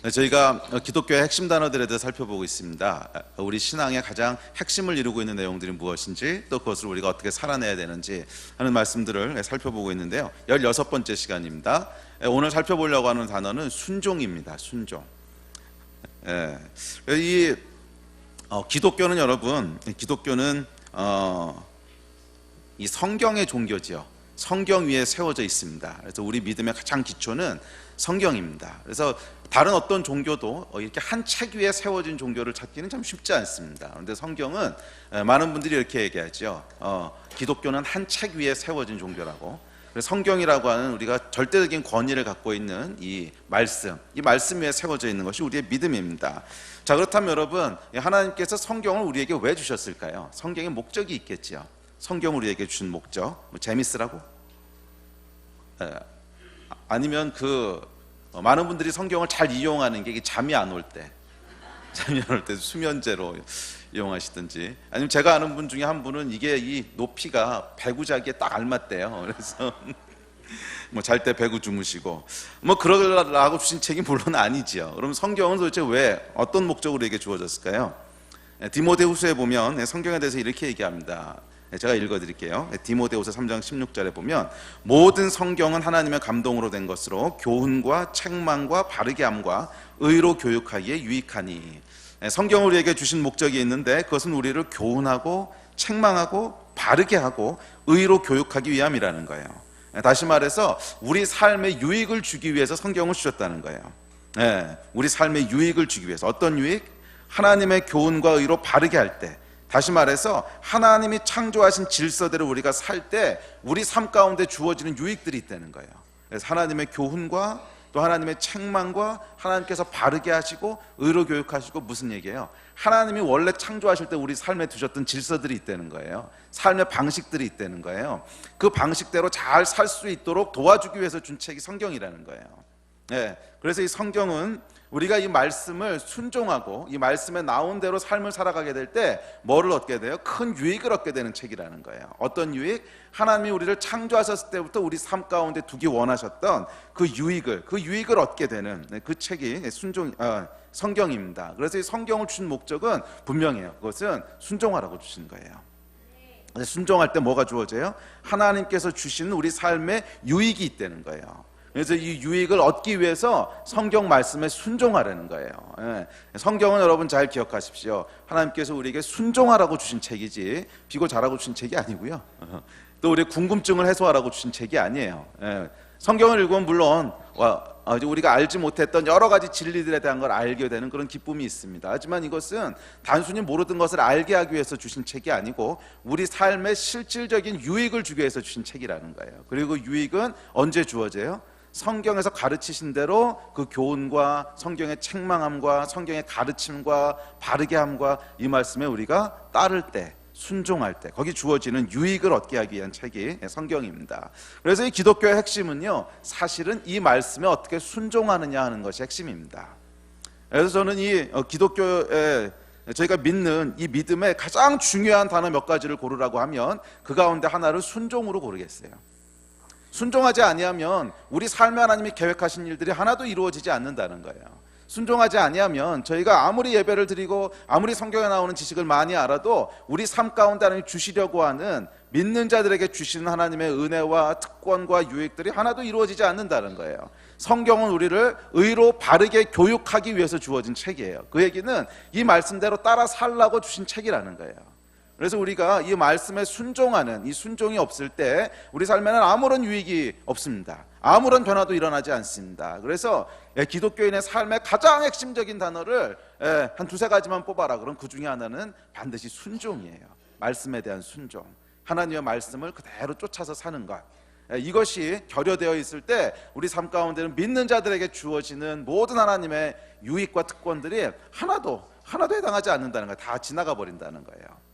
저희가 기독교의 핵심 단어들에 대해 살펴보고 있습니다. 우리 신앙의 가장 핵심을 이루고 있는 내용들이 무엇인지, 또 그것을 우리가 어떻게 살아내야 되는지 하는 말씀들을 살펴보고 있는데요. 16번째 시간입니다. 오늘 살펴보려고 하는 단어는 순종입니다. 순종. 이 기독교는 여러분, 기독교는 이 성경의 종교지요. 성경 위에 세워져 있습니다. 그래서 우리 믿음의 가장 기초는 성경입니다. 그래서 다른 어떤 종교도 이렇게 한 책 위에 세워진 종교를 찾기는 참 쉽지 않습니다. 그런데 성경은, 많은 분들이 이렇게 얘기하죠. 기독교는 한 책 위에 세워진 종교라고. 성경이라고 하는 우리가 절대적인 권위를 갖고 있는 이 말씀 위에 세워져 있는 것이 우리의 믿음입니다. 자, 그렇다면 여러분, 하나님께서 성경을 우리에게 왜 주셨을까요? 성경의 목적이 있겠지요. 성경을 우리에게 주신 목적, 재밌으라고? 아니면 많은 분들이 성경을 잘 이용하는 게 잠이 안 올 때 수면제로 이용하시든지, 아니면 제가 아는 분 중에 한 분은 이게 이 높이가 배구 자기에 딱 알맞대요. 그래서 잘 때 배구 주무시고 그러려고 주신 책이 물론 아니지요. 그럼 성경은 도대체 왜, 어떤 목적으로 이게 주어졌을까요? 디모데후서에 보면 성경에 대해서 이렇게 얘기합니다. 제가 읽어드릴게요. 디모데후서 3장 16절에 보면, 모든 성경은 하나님의 감동으로 된 것으로 교훈과 책망과 바르게 함과 의로 교육하기에 유익하니. 성경을 우리에게 주신 목적이 있는데, 그것은 우리를 교훈하고 책망하고 바르게 하고 의로 교육하기 위함이라는 거예요. 다시 말해서 우리 삶에 유익을 주기 위해서 성경을 주셨다는 거예요. 우리 삶에 유익을 주기 위해서. 어떤 유익? 하나님의 교훈과 의로 바르게 할 때, 다시 말해서 하나님이 창조하신 질서대로 우리가 살 때 우리 삶 가운데 주어지는 유익들이 있다는 거예요. 그래서 하나님의 교훈과 또 하나님의 책망과 하나님께서 바르게 하시고 의로 교육하시고, 무슨 얘기예요? 하나님이 원래 창조하실 때 우리 삶에 두셨던 질서들이 있다는 거예요. 삶의 방식들이 있다는 거예요. 그 방식대로 잘 살 수 있도록 도와주기 위해서 준 책이 성경이라는 거예요. 그래서 이 성경은 우리가 이 말씀을 순종하고 이 말씀에 나온 대로 삶을 살아가게 될 때 뭐를 얻게 돼요? 큰 유익을 얻게 되는 책이라는 거예요. 어떤 유익? 하나님이 우리를 창조하셨을 때부터 우리 삶 가운데 두기 원하셨던 그 유익을 얻게 되는 그 책이 성경입니다. 그래서 이 성경을 주신 목적은 분명해요. 그것은 순종하라고 주신 거예요. 순종할 때 뭐가 주어져요? 하나님께서 주시는 우리 삶에 유익이 있다는 거예요. 그래서 이 유익을 얻기 위해서 성경 말씀에 순종하라는 거예요. 성경은 여러분 잘 기억하십시오. 하나님께서 우리에게 순종하라고 주신 책이지 비고 자라고 주신 책이 아니고요. 또 우리의 궁금증을 해소하라고 주신 책이 아니에요. 성경을 읽으면 물론 우리가 알지 못했던 여러 가지 진리들에 대한 걸 알게 되는 그런 기쁨이 있습니다. 하지만 이것은 단순히 모르던 것을 알게 하기 위해서 주신 책이 아니고 우리 삶에 실질적인 유익을 주기 위해서 주신 책이라는 거예요. 그리고 유익은 언제 주어져요? 성경에서 가르치신 대로 그 교훈과 성경의 책망함과 성경의 가르침과 바르게 함과 이 말씀에 우리가 따를 때, 순종할 때 거기 주어지는 유익을 얻게 하기 위한 책이 성경입니다. 그래서 이 기독교의 핵심은요, 사실은 이 말씀에 어떻게 순종하느냐 하는 것이 핵심입니다. 그래서 저는 이 기독교에 저희가 믿는 이 믿음의 가장 중요한 단어 몇 가지를 고르라고 하면 그 가운데 하나를 순종으로 고르겠어요. 순종하지 아니하면 우리 삶에 하나님이 계획하신 일들이 하나도 이루어지지 않는다는 거예요. 순종하지 아니하면 저희가 아무리 예배를 드리고 아무리 성경에 나오는 지식을 많이 알아도 우리 삶 가운데 하나님이 주시려고 하는, 믿는 자들에게 주시는 하나님의 은혜와 특권과 유익들이 하나도 이루어지지 않는다는 거예요. 성경은 우리를 의로 바르게 교육하기 위해서 주어진 책이에요. 그 얘기는 이 말씀대로 따라 살라고 주신 책이라는 거예요. 그래서 우리가 이 말씀에 순종하는, 이 순종이 없을 때 우리 삶에는 아무런 유익이 없습니다. 아무런 변화도 일어나지 않습니다. 그래서 기독교인의 삶의 가장 핵심적인 단어를 한 두세 가지만 뽑아라. 그럼 그 중에 하나는 반드시 순종이에요. 말씀에 대한 순종, 하나님의 말씀을 그대로 쫓아서 사는 것, 이것이 결여되어 있을 때 우리 삶 가운데는 믿는 자들에게 주어지는 모든 하나님의 유익과 특권들이 하나도 해당하지 않는다는 거예요. 다 지나가 버린다는 거예요.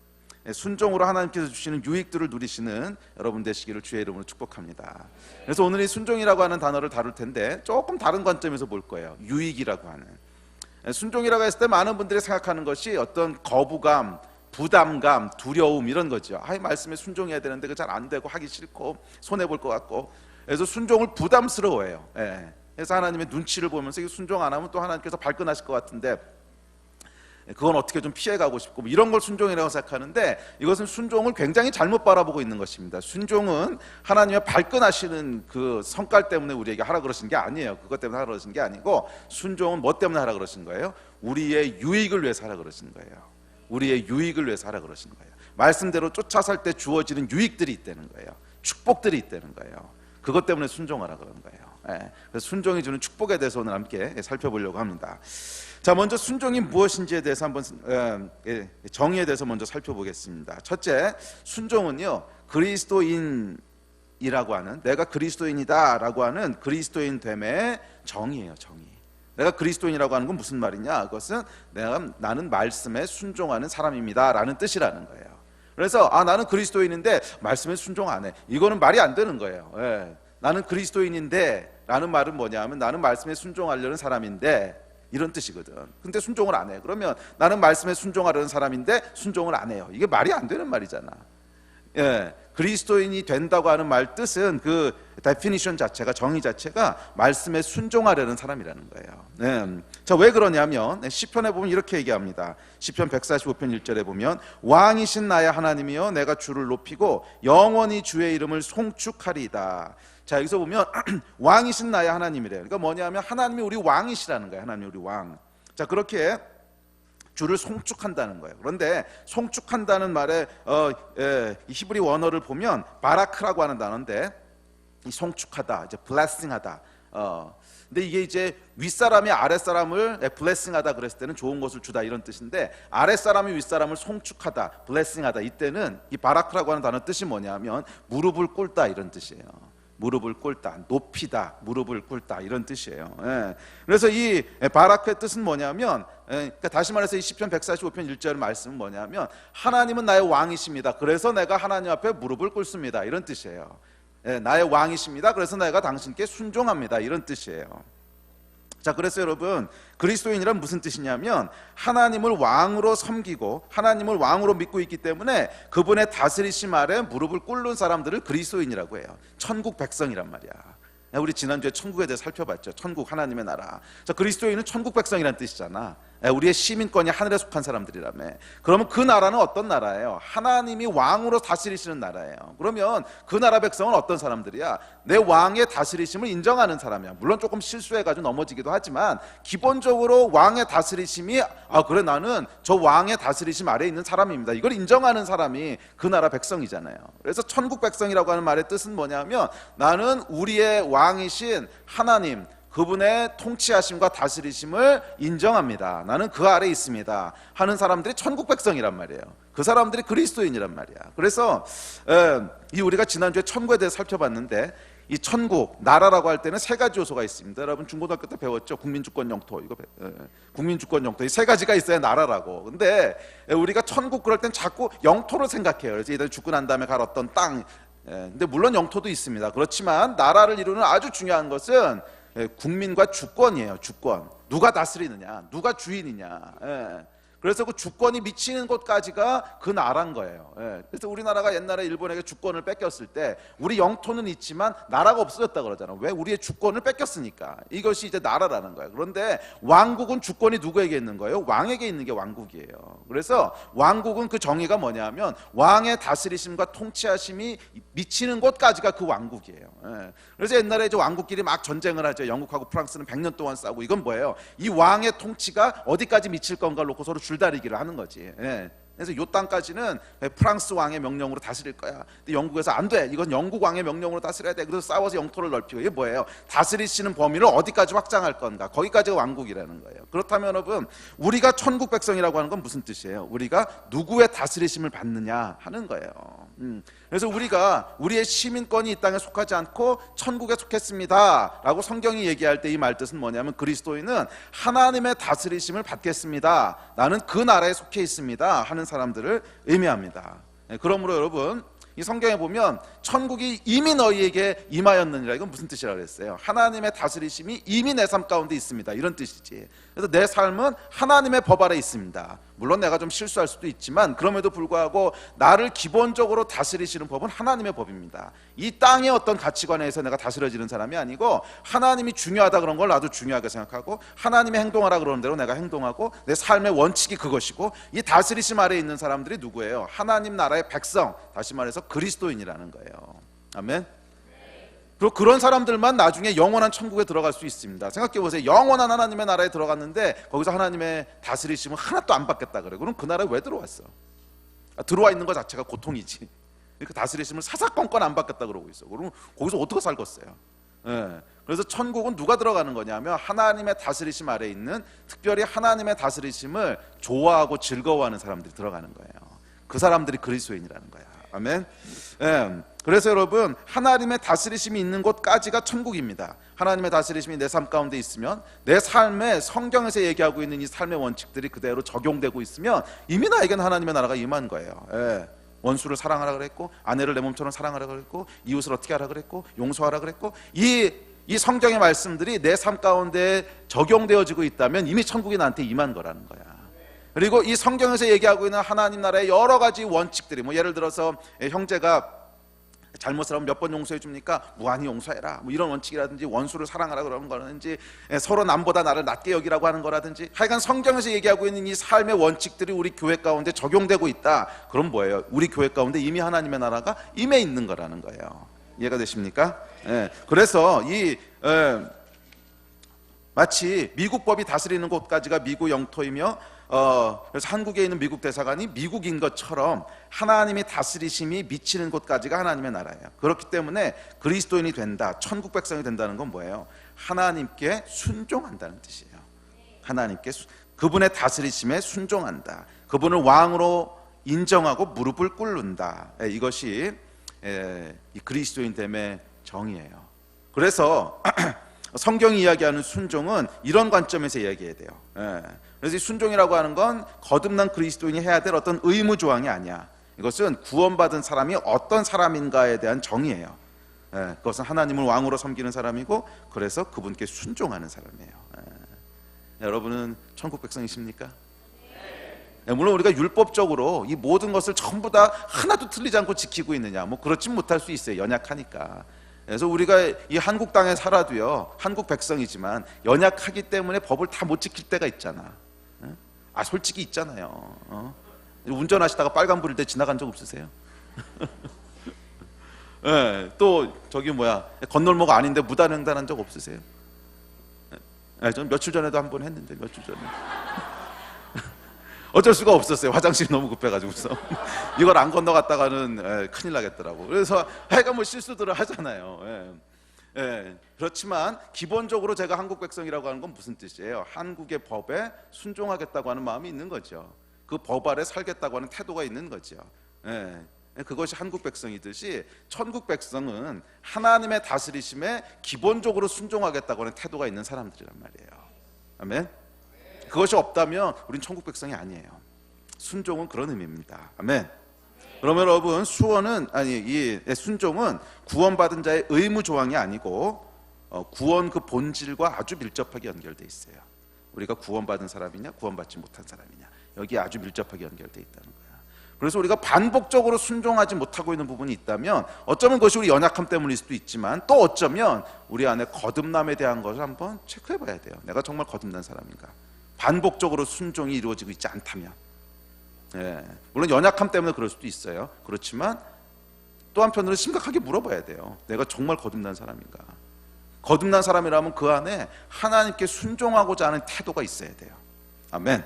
순종으로 하나님께서 주시는 유익들을 누리시는 여러분 되시기를 주의 이름으로 축복합니다. 그래서 오늘 이 순종이라고 하는 단어를 다룰 텐데 조금 다른 관점에서 볼 거예요. 유익이라고 하는, 순종이라고 했을 때 많은 분들이 생각하는 것이 어떤 거부감, 부담감, 두려움 이런 거죠. 이 말씀에 순종해야 되는데 그 잘 안 되고 하기 싫고 손해볼 것 같고, 그래서 순종을 부담스러워해요. 그래서 하나님의 눈치를 보면서 이거 순종 안 하면 또 하나님께서 발끈하실 것 같은데 그건 어떻게 좀 피해가고 싶고 뭐 이런 걸 순종이라고 생각하는데 이것은 순종을 굉장히 잘못 바라보고 있는 것입니다. 순종은 하나님의 발끈하시는 그 성깔 때문에 우리에게 하라 그러신 게 아니에요. 그것 때문에 하라 그러신 게 아니고 순종은 뭐 때문에 하라 그러신 거예요? 우리의 유익을 위해서 하라 그러신 거예요. 우리의 유익을 위해서 하라 그러신 거예요. 말씀대로 쫓아 살 때 주어지는 유익들이 있다는 거예요. 축복들이 있다는 거예요. 그것 때문에 순종하라 그런 거예요. 그래서 순종이 주는 축복에 대해서 오늘 함께 살펴보려고 합니다. 자, 먼저 순종이 무엇인지에 대해서 한번 정의에 대해서 먼저 살펴보겠습니다. 첫째, 순종은요 그리스도인이라고 하는, 내가 그리스도인이다라고 하는 그리스도인 됨의 정의예요. 정의. 내가 그리스도인이라고 하는 건 무슨 말이냐? 그것은 나는 말씀에 순종하는 사람입니다라는 뜻이라는 거예요. 그래서 나는 그리스도인인데 말씀에 순종 안 해. 이거는 말이 안 되는 거예요. 나는 그리스도인인데 라는 말은 뭐냐면 나는 말씀에 순종하려는 사람인데 이런 뜻이거든. 근데 순종을 안 해. 그러면 나는 말씀에 순종하려는 사람인데 순종을 안 해요. 이게 말이 안 되는 말이잖아. 그리스도인이 된다고 하는 말 뜻은 그 데피니션 자체가, 정의 자체가 말씀에 순종하려는 사람이라는 거예요. 자, 왜 그러냐면 시편에 보면 이렇게 얘기합니다. 시편 145편 1절에 보면 왕이신 나의 하나님이여 내가 주를 높이고 영원히 주의 이름을 송축하리이다. 자, 여기서 보면 왕이신 나의 하나님이래요. 그러니까 뭐냐면 하나님이 우리 왕이시라는 거예요. 하나님이 우리 왕. 자, 그렇게 주를 송축한다는 거예요. 그런데 송축한다는 말에 히브리 원어를 보면 바라크라고 하는 단어인데 이 송축하다, 이제 blessing하다. 근데 이게 이제 윗사람이 아랫사람을 blessing하다 그랬을 때는 좋은 것을 주다 이런 뜻인데 아랫사람이 윗사람을 송축하다, blessing하다 이때는 이 바라크라고 하는 단어 뜻이 뭐냐면 무릎을 꿇다 이런 뜻이에요. 무릎을 꿇다, 높이다, 무릎을 꿇다 이런 뜻이에요. 그래서 이 바라크의 뜻은 뭐냐면, 그러니까 다시 말해서 이 시편 145편 1절 말씀은 뭐냐면 하나님은 나의 왕이십니다. 그래서 내가 하나님 앞에 무릎을 꿇습니다. 이런 뜻이에요. 나의 왕이십니다. 그래서 내가 당신께 순종합니다. 이런 뜻이에요. 자, 그래서 여러분 그리스도인이란 무슨 뜻이냐면 하나님을 왕으로 섬기고 하나님을 왕으로 믿고 있기 때문에 그분의 다스리심 아래 무릎을 꿇는 사람들을 그리스도인이라고 해요. 천국 백성이란 말이야. 우리 지난주에 천국에 대해 살펴봤죠. 천국, 하나님의 나라. 자, 그리스도인은 천국 백성이란 뜻이잖아. 우리의 시민권이 하늘에 속한 사람들이라며. 그러면 그 나라는 어떤 나라예요? 하나님이 왕으로 다스리시는 나라예요. 그러면 그 나라 백성은 어떤 사람들이야? 내 왕의 다스리심을 인정하는 사람이야. 물론 조금 실수해가지고 넘어지기도 하지만 기본적으로 왕의 다스리심이 그래 나는 저 왕의 다스리심 아래에 있는 사람입니다. 이걸 인정하는 사람이 그 나라 백성이잖아요. 그래서 천국 백성이라고 하는 말의 뜻은 뭐냐면 나는 우리의 왕이신 하나님, 그분의 통치하심과 다스리심을 인정합니다. 나는 그 아래에 있습니다 하는 사람들이 천국 백성이란 말이에요. 그 사람들이 그리스도인이란 말이야. 그래서 이 우리가 지난주에 천국에 대해서 살펴봤는데 이 천국, 나라라고 할 때는 세 가지 요소가 있습니다. 여러분 중고등학교 때 배웠죠? 국민주권 영토, 이거 국민주권 영토 이 세 가지가 있어야 나라라고. 근데 우리가 천국 그럴 땐 자꾸 영토를 생각해요. 그래서 얘들 죽고 난 다음에 갈 어떤 땅, 근데 물론 영토도 있습니다. 그렇지만 나라를 이루는 아주 중요한 것은 국민과 주권이에요. 주권. 누가 다스리느냐, 누가 주인이냐. 그래서 그 주권이 미치는 곳까지가 그 나라인 거예요. 그래서 우리나라가 옛날에 일본에게 주권을 뺏겼을 때 우리 영토는 있지만 나라가 없어졌다 그러잖아. 왜? 우리의 주권을 뺏겼으니까. 이것이 이제 나라라는 거예요. 그런데 왕국은 주권이 누구에게 있는 거예요? 왕에게 있는 게 왕국이에요. 그래서 왕국은 그 정의가 뭐냐면 왕의 다스리심과 통치하심이 미치는 곳까지가 그 왕국이에요. 그래서 옛날에 이제 왕국끼리 막 전쟁을 하죠. 영국하고 프랑스는 100년 동안 싸우고. 이건 뭐예요? 이 왕의 통치가 어디까지 미칠 건가를 놓고 서로 줄다리기를 하는 거지. 그래서 요 땅까지는 프랑스 왕의 명령으로 다스릴 거야. 근데 영국에서 안 돼. 이건 영국 왕의 명령으로 다스려야 돼. 그래서 싸워서 영토를 넓히고. 이게 뭐예요? 다스리시는 범위를 어디까지 확장할 건가? 거기까지가 왕국이라는 거예요. 그렇다면 여러분 우리가 천국 백성이라고 하는 건 무슨 뜻이에요? 우리가 누구의 다스리심을 받느냐 하는 거예요. 그래서 우리가 우리의 시민권이 이 땅에 속하지 않고 천국에 속했습니다 라고 성경이 얘기할 때 이 말뜻은 뭐냐면 그리스도인은 하나님의 다스리심을 받겠습니다, 나는 그 나라에 속해 있습니다 하는 사람들을 의미합니다. 그러므로 여러분 이 성경에 보면 천국이 이미 너희에게 임하였느니라, 이건 무슨 뜻이라고 그랬어요? 하나님의 다스리심이 이미 내 삶 가운데 있습니다 이런 뜻이지. 그래서 내 삶은 하나님의 법 아래 있습니다. 물론 내가 좀 실수할 수도 있지만 그럼에도 불구하고 나를 기본적으로 다스리시는 법은 하나님의 법입니다. 이 땅의 어떤 가치관에서 내가 다스려지는 사람이 아니고 하나님이 중요하다 그런 걸 나도 중요하게 생각하고 하나님의 행동하라 그러는 대로 내가 행동하고 내 삶의 원칙이 그것이고 이 다스리심 아래에 있는 사람들이 누구예요? 하나님 나라의 백성, 다시 말해서 그리스도인이라는 거예요. 아멘. 그리고 그런 사람들만 나중에 영원한 천국에 들어갈 수 있습니다. 생각해 보세요. 영원한 하나님의 나라에 들어갔는데 거기서 하나님의 다스리심을 하나도 안 받겠다 그래. 그럼 그 나라에 왜 들어왔어? 들어와 있는 것 자체가 고통이지. 그 다스리심을 사사건건 안 받겠다 그러고 있어. 그럼 거기서 어떻게 살겠어요? 예. 그래서 천국은 누가 들어가는 거냐면 하나님의 다스리심 아래에 있는, 특별히 하나님의 다스리심을 좋아하고 즐거워하는 사람들이 들어가는 거예요. 그 사람들이 그리스도인이라는 거야. 아멘. 예. 그래서 여러분, 하나님의 다스리심이 있는 곳까지가 천국입니다. 하나님의 다스리심이 내 삶 가운데 있으면, 내 삶에 성경에서 얘기하고 있는 이 삶의 원칙들이 그대로 적용되고 있으면 이미 나에게는 하나님의 나라가 임한 거예요. 예. 원수를 사랑하라 그랬고, 아내를 내 몸처럼 사랑하라 그랬고, 이웃을 어떻게 하라 그랬고, 용서하라 그랬고, 이 성경의 말씀들이 내 삶 가운데 적용되어지고 있다면 이미 천국이 나한테 임한 거라는 거야. 그리고 이 성경에서 얘기하고 있는 하나님 나라의 여러 가지 원칙들이, 뭐 예를 들어서 형제가 잘못을 하면 몇 번 용서해 줍니까? 무한히 용서해라, 뭐 이런 원칙이라든지, 원수를 사랑하라 그러는 거라든지, 서로 남보다 나를 낮게 여기라고 하는 거라든지, 하여간 성경에서 얘기하고 있는 이 삶의 원칙들이 우리 교회 가운데 적용되고 있다. 그럼 뭐예요? 우리 교회 가운데 이미 하나님의 나라가 임해 있는 거라는 거예요. 이해가 되십니까? 예. 그래서 마치 미국 법이 다스리는 곳까지가 미국 영토이며, 그래서 한국에 있는 미국 대사관이 미국인 것처럼 하나님의 다스리심이 미치는 곳까지가 하나님의 나라예요. 그렇기 때문에 그리스도인이 된다, 천국 백성이 된다는 건 뭐예요? 하나님께 순종한다는 뜻이에요. 하나님께 그분의 다스리심에 순종한다, 그분을 왕으로 인정하고 무릎을 꿇는다. 이것이 이 그리스도인됨의 정의예요. 그래서 성경이 이야기하는 순종은 이런 관점에서 이야기해야 돼요. 그래서 이 순종이라고 하는 건 거듭난 그리스도인이 해야 될 어떤 의무조항이 아니야. 이것은 구원받은 사람이 어떤 사람인가에 대한 정의예요. 그것은 하나님을 왕으로 섬기는 사람이고, 그래서 그분께 순종하는 사람이에요. 여러분은 천국 백성이십니까? 물론 우리가 율법적으로 이 모든 것을 전부 다 하나도 틀리지 않고 지키고 있느냐, 뭐 그렇진 못할 수 있어요. 연약하니까. 그래서 우리가 이 한국 땅에 살아도요, 한국 백성이지만 연약하기 때문에 법을 다 못 지킬 때가 있잖아. 솔직히 있잖아요. 운전하시다가 빨간불일 때 지나간 적 없으세요? 또 저기 건널목 아닌데 무단횡단한 적 없으세요? 전 며칠 전에도 한 번 했는데, 며칠 전에 어쩔 수가 없었어요. 화장실이 너무 급해가지고서 이걸 안 건너갔다가는 큰일 나겠더라고. 그래서 하여간 뭐 실수들을 하잖아요. 그렇지만 기본적으로 제가 한국 백성이라고 하는 건 무슨 뜻이에요? 한국의 법에 순종하겠다고 하는 마음이 있는 거죠. 그 법 아래 살겠다고 하는 태도가 있는 거죠. 그것이 한국 백성이듯이 천국 백성은 하나님의 다스리심에 기본적으로 순종하겠다고 하는 태도가 있는 사람들이란 말이에요. 아멘. 그것이 없다면 우린 천국 백성이 아니에요. 순종은 그런 의미입니다. 아멘. 그러면 여러분, 이 순종은 구원받은 자의 의무 조항이 아니고 구원 그 본질과 아주 밀접하게 연결돼 있어요. 우리가 구원받은 사람이냐, 구원받지 못한 사람이냐, 여기에 아주 밀접하게 연결돼 있다는 거야. 그래서 우리가 반복적으로 순종하지 못하고 있는 부분이 있다면 어쩌면 그것이 우리 연약함 때문일 수도 있지만, 또 어쩌면 우리 안에 거듭남에 대한 것을 한번 체크해 봐야 돼요. 내가 정말 거듭난 사람인가? 반복적으로 순종이 이루어지고 있지 않다면, 물론 연약함 때문에 그럴 수도 있어요. 그렇지만 또 한편으로 심각하게 물어봐야 돼요. 내가 정말 거듭난 사람인가? 거듭난 사람이라면 그 안에 하나님께 순종하고자 하는 태도가 있어야 돼요. 아멘.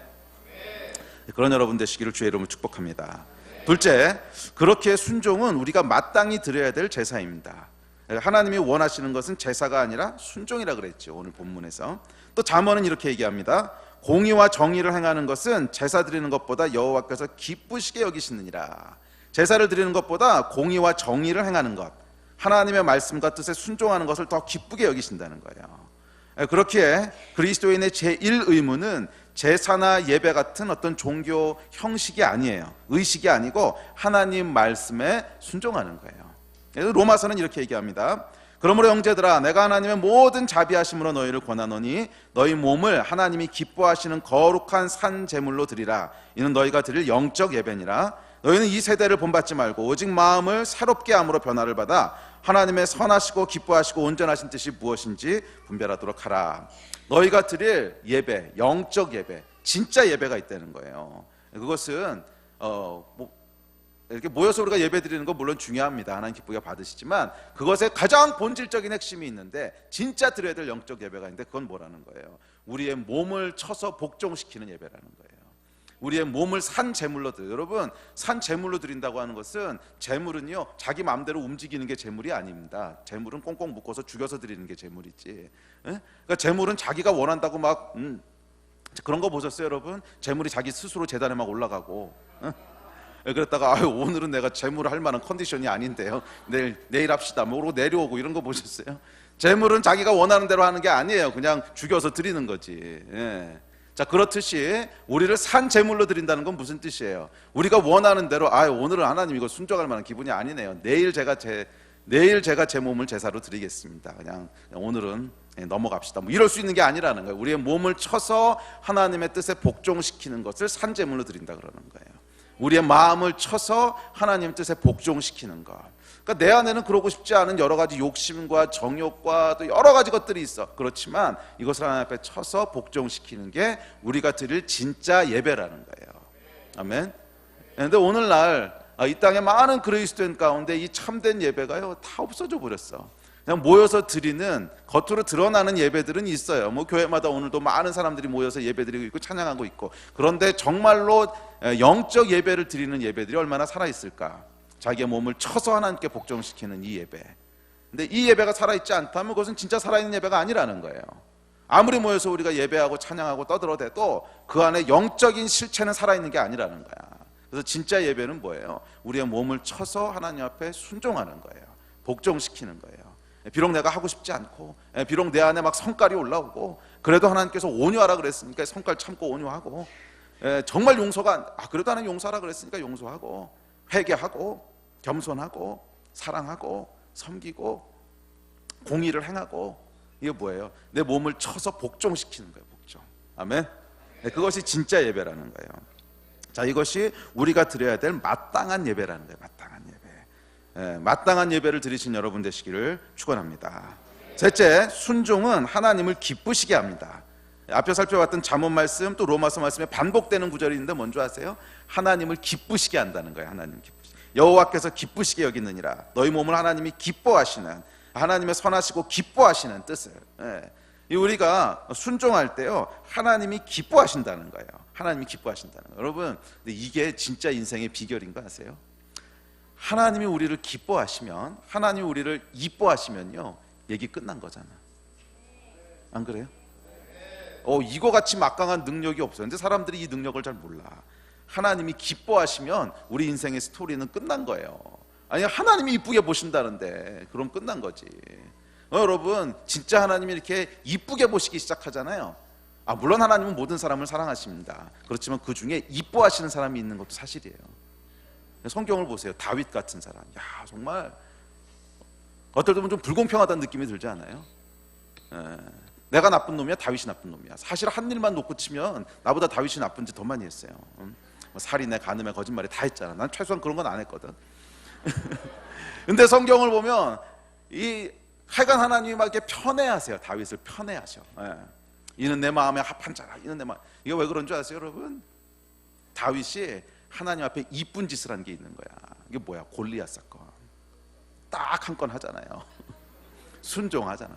그런 여러분 되시기를 주의 이름으로 축복합니다. 둘째, 그렇게 순종은 우리가 마땅히 드려야 될 제사입니다. 하나님이 원하시는 것은 제사가 아니라 순종이라 그랬죠, 오늘 본문에서. 또 잠언은 이렇게 얘기합니다. 공의와 정의를 행하는 것은 제사 드리는 것보다 여호와께서 기쁘시게 여기시느니라. 제사를 드리는 것보다 공의와 정의를 행하는 것, 하나님의 말씀과 뜻에 순종하는 것을 더 기쁘게 여기신다는 거예요. 그렇기에 그리스도인의 제1의무는 제사나 예배 같은 어떤 종교 형식이 아니에요. 의식이 아니고 하나님 말씀에 순종하는 거예요. 로마서는 이렇게 얘기합니다. 그러므로 형제들아, 내가 하나님의 모든 자비하심으로 너희를 권하노니 너희 몸을 하나님이 기뻐하시는 거룩한 산 제물로 드리라. 이는 너희가 드릴 영적 예배니라. 너희는 이 세대를 본받지 말고 오직 마음을 새롭게 함으로 변화를 받아 하나님의 선하시고 기뻐하시고 온전하신 뜻이 무엇인지 분별하도록 하라. 너희가 드릴 예배, 영적 예배, 진짜 예배가 있다는 거예요. 그것은 이렇게 모여서 우리가 예배 드리는 건 물론 중요합니다. 하나님 기쁘게 받으시지만 그것의 가장 본질적인 핵심이 있는데, 진짜 드려야 될 영적 예배가 있는데, 그건 뭐라는 거예요? 우리의 몸을 쳐서 복종시키는 예배라는 거예요. 우리의 몸을 산 제물로 드려요. 여러분, 산 제물로 드린다고 하는 것은, 제물은요 자기 마음대로 움직이는 게 제물이 아닙니다. 제물은 꽁꽁 묶어서 죽여서 드리는 게 제물이지. 그러니까 제물은 자기가 원한다고 막 그런 거 보셨어요 여러분? 제물이 자기 스스로 제단에 막 올라가고 그랬다가 오늘은 내가 제물을 할 만한 컨디션이 아닌데요, 내일 합시다 모르고 내려오고, 이런 거 보셨어요? 제물은 자기가 원하는 대로 하는 게 아니에요. 그냥 죽여서 드리는 거지. 자, 그렇듯이 우리를 산 제물로 드린다는 건 무슨 뜻이에요? 우리가 원하는 대로 오늘은 하나님 이거 순종할 만한 기분이 아니네요, 내일 제가 제 몸을 제사로 드리겠습니다, 그냥 오늘은 넘어갑시다, 뭐 이럴 수 있는 게 아니라는 거예요. 우리의 몸을 쳐서 하나님의 뜻에 복종시키는 것을 산 제물로 드린다 그러는 거예요. 우리의 마음을 쳐서 하나님 뜻에 복종시키는 것. 그러니까 내 안에는 그러고 싶지 않은 여러 가지 욕심과 정욕과 또 여러 가지 것들이 있어. 그렇지만 이것을 하나님 앞에 쳐서 복종시키는 게 우리가 드릴 진짜 예배라는 거예요. 아멘. 그런데 오늘날 이 땅에 많은 그리스도인 가운데 이 참된 예배가요 다 없어져 버렸어. 그냥 모여서 드리는, 겉으로 드러나는 예배들은 있어요. 뭐 교회마다 오늘도 많은 사람들이 모여서 예배드리고 있고 찬양하고 있고, 그런데 정말로 영적 예배를 드리는 예배들이 얼마나 살아있을까? 자기의 몸을 쳐서 하나님께 복종시키는 이 예배. 근데 이 예배가 살아있지 않다면 그것은 진짜 살아있는 예배가 아니라는 거예요. 아무리 모여서 우리가 예배하고 찬양하고 떠들어대도 그 안에 영적인 실체는 살아있는 게 아니라는 거야. 그래서 진짜 예배는 뭐예요? 우리의 몸을 쳐서 하나님 앞에 순종하는 거예요. 복종시키는 거예요. 비록 내가 하고 싶지 않고, 비록 내 안에 막 성깔이 올라오고, 그래도 하나님께서 온유하라 그랬으니까 성깔 참고 온유하고, 정말 용서가 그래도 하나님 용서하라 그랬으니까 용서하고, 회개하고, 겸손하고, 사랑하고, 섬기고, 공의를 행하고. 이게 뭐예요? 내 몸을 쳐서 복종시키는 거예요. 복종. 아멘. 그것이 진짜 예배라는 거예요. 자, 이것이 우리가 드려야 될 마땅한 예배라는 거예요. 마땅한 예배. 마땅한 예배를 드리신 여러분 되시기를 축원합니다. 셋째, 순종은 하나님을 기쁘시게 합니다. 앞에 살펴봤던 잠언 말씀, 또 로마서 말씀에 반복되는 구절이 있는데 뭔지 아세요? 하나님을 기쁘시게 한다는 거예요. 하나님 기쁘시게. 여호와께서 기쁘시게 여기느니라. 너희 몸을 하나님이 기뻐하시는, 하나님의 선하시고 기뻐하시는 뜻을. 우리가 순종할 때요 하나님이 기뻐하신다는 거예요. 하나님이 기뻐하신다는 거예요. 여러분, 근데 이게 진짜 인생의 비결인 거 아세요? 하나님이 우리를 기뻐하시면, 하나님이 우리를 이뻐하시면요 얘기 끝난 거잖아. 안 그래요? 이거 같이 막강한 능력이 없어요. 근데 사람들이 이 능력을 잘 몰라. 하나님이 기뻐하시면 우리 인생의 스토리는 끝난 거예요. 아니, 하나님이 이쁘게 보신다는데 그럼 끝난 거지. 여러분, 진짜 하나님이 이렇게 이쁘게 보시기 시작하잖아요. 물론 하나님은 모든 사람을 사랑하십니다. 그렇지만 그 중에 이뻐하시는 사람이 있는 것도 사실이에요. 성경을 보세요. 다윗 같은 사람, 정말 어떨 때는 좀 불공평하다는 느낌이 들지 않아요? 내가 나쁜 놈이야, 다윗이 나쁜 놈이야? 사실 한 일만 놓고 치면 나보다 다윗이 나쁜 짓 더 많이 했어요. 살인에 간음에 거짓말에 다 했잖아. 난 최소한 그런 건 안 했거든. 근데 성경을 보면 하여간 하나님이 막 이렇게 편애하세요. 다윗을 편애하셔. 이는 내 마음에 합한 자라. 이는 내 마음. 이게 왜 그런 줄 아세요, 여러분? 다윗이 하나님 앞에 이쁜 짓을 한 게 있는 거야. 이게 뭐야? 골리앗 사건. 딱 한 건 하잖아요. 순종하잖아.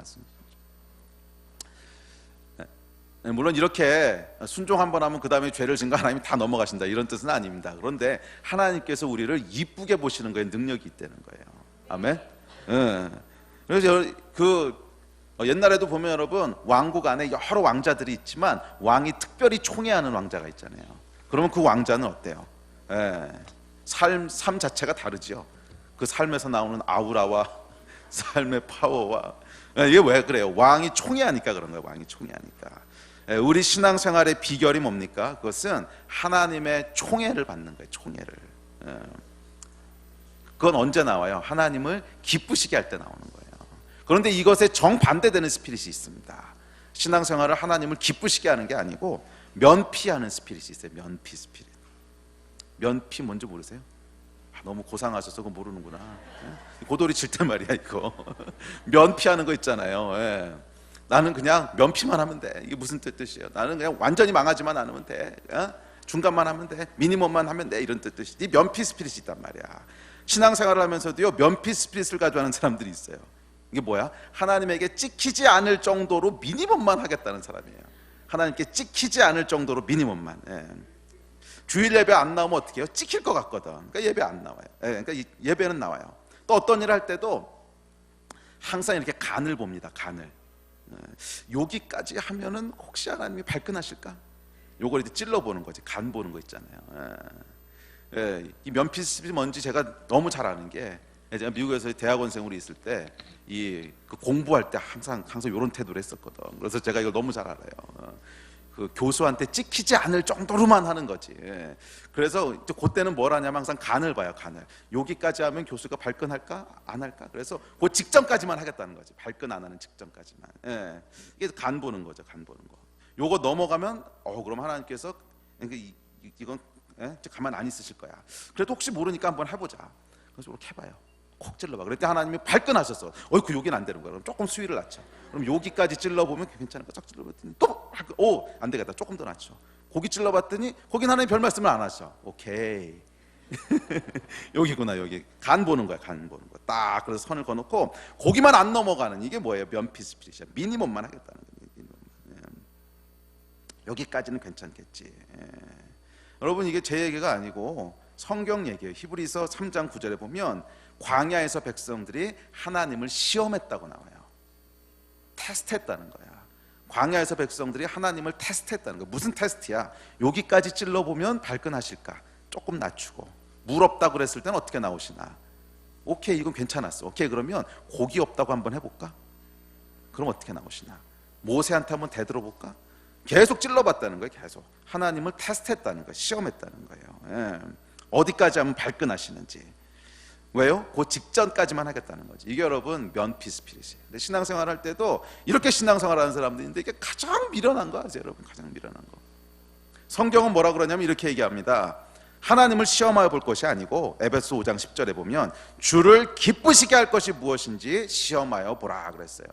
물론 이렇게 순종 한 번 하면 그 다음에 죄를 증거 하나님이 다 넘어가신다, 이런 뜻은 아닙니다. 그런데 하나님께서 우리를 이쁘게 보시는 거에 능력이 있다는 거예요. 아멘. 그래서 옛날에도 보면 여러분, 왕국 안에 여러 왕자들이 있지만 왕이 특별히 총애하는 왕자가 있잖아요. 그러면 그 왕자는 어때요? 삶 자체가 다르죠. 그 삶에서 나오는 아우라와 삶의 파워와. 이게 왜 그래요? 왕이 총애하니까 그런 거예요. 왕이 총애하니까. 우리 신앙생활의 비결이 뭡니까? 그것은 하나님의 총애를 받는 거예요. 총애를. 그건 언제 나와요? 하나님을 기쁘시게 할 때 나오는 거예요. 그런데 이것에 정반대되는 스피릿이 있습니다. 신앙생활을 하나님을 기쁘시게 하는 게 아니고 면피하는 스피릿이 있어요. 면피 스피릿. 면피 뭔지 모르세요? 너무 고상하셔서 그거 모르는구나. 고돌이 칠 때 말이야 이거. 면피하는 거 있잖아요. 예. 나는 그냥 면피만 하면 돼. 이게 무슨 뜻이에요? 나는 그냥 완전히 망하지만 않으면 돼. 중간만 하면 돼. 미니멈만 하면 돼. 이런 뜻이. 이 면피 스피릿이 있단 말이야. 신앙생활을 하면서도요, 면피 스피릿을 가지고 하는 사람들이 있어요. 이게 뭐야? 하나님에게 찍히지 않을 정도로 미니멈만 하겠다는 사람이에요. 하나님께 찍히지 않을 정도로 미니멈만. 예. 주일 예배 안 나오면 어떻게 해요? 찍힐 것 같거든. 그러니까 예배 안 나와요. 예, 그러니까 예배는 나와요. 또 어떤 일을 할 때도 항상 이렇게 간을 봅니다. 간을. 여기까지 하면은 혹시 하나님이 발끈하실까? 요걸 이제 찔러보는 거지. 간 보는 거 있잖아요. 예, 이 면피스이 뭔지 제가 너무 잘 아는 게, 제가 미국에서 대학원생으로 있을 때 그 공부할 때 항상 이런 태도를 했었거든. 그래서 제가 이걸 너무 잘 알아요. 그 교수한테 찍히지 않을 정도로만 하는 거지. 예. 그래서 이제 그때는 뭘 하냐면 항상 간을 봐요. 간을. 여기까지 하면 교수가 발끈할까? 안 할까? 그래서 그 직전까지만 하겠다는 거지. 발끈 안 하는 직전까지만. 예. 이게 간 보는 거죠. 간 보는 거. 요거 넘어가면 그럼 하나님께서 이건 가만 안 있으실 거야. 그래도 혹시 모르니까 한번 해보자. 그래서 이렇게 해봐요. 콕 찔러봐. 그랬더니 하나님이 발끈하셨어. 어이구 여기는 안 되는 거야. 그럼 조금 수위를 낮춰. 그럼 여기까지 찔러보면 괜찮은 거. 쫙 찔러봤더니 또 안 되겠다. 조금 더 낮춰. 거기 찔러봤더니 거긴 하나님 별 말씀을 안 하셔. 오케이. 여기구나. 여기 간 보는 거야. 간 보는 거. 딱 그래서 선을 그어놓고 거기만 안 넘어가는, 이게 뭐예요? 면피 스피릿이야. 미니멈만 하겠다는 거예요. 여기까지는 괜찮겠지. 여러분, 이게 제 얘기가 아니고 성경 얘기예요. 히브리서 3장 9절에 보면 광야에서 백성들이 하나님을 시험했다고 나와요. 테스트했다는 거야. 광야에서 백성들이 하나님을 테스트했다는 거야. 무슨 테스트야? 여기까지 찔러보면 발끈하실까? 조금 낮추고. 물 없다고 그랬을 때는 어떻게 나오시나? 오케이, 이건 괜찮았어. 오케이, 그러면 고기 없다고 한번 해볼까? 그럼 어떻게 나오시나? 모세한테 한번 대들어볼까? 계속 찔러봤다는 거예요. 계속 하나님을 테스트했다는 거예요. 시험했다는 거예요. 예. 어디까지 하면 발끈하시는지. 왜요? 그 직전까지만 하겠다는 거지. 이게 여러분 면피 스피릿이에요. 근데 신앙생활 할 때도 이렇게 신앙생활 하는 사람들인데 이게 가장 미련한 거 아세요, 여러분? 가장 미련한 거. 성경은 뭐라 그러냐면 이렇게 얘기합니다. 하나님을 시험하여 볼 것이 아니고, 에베소 5장 10절에 보면 주를 기쁘시게 할 것이 무엇인지 시험하여 보라 그랬어요.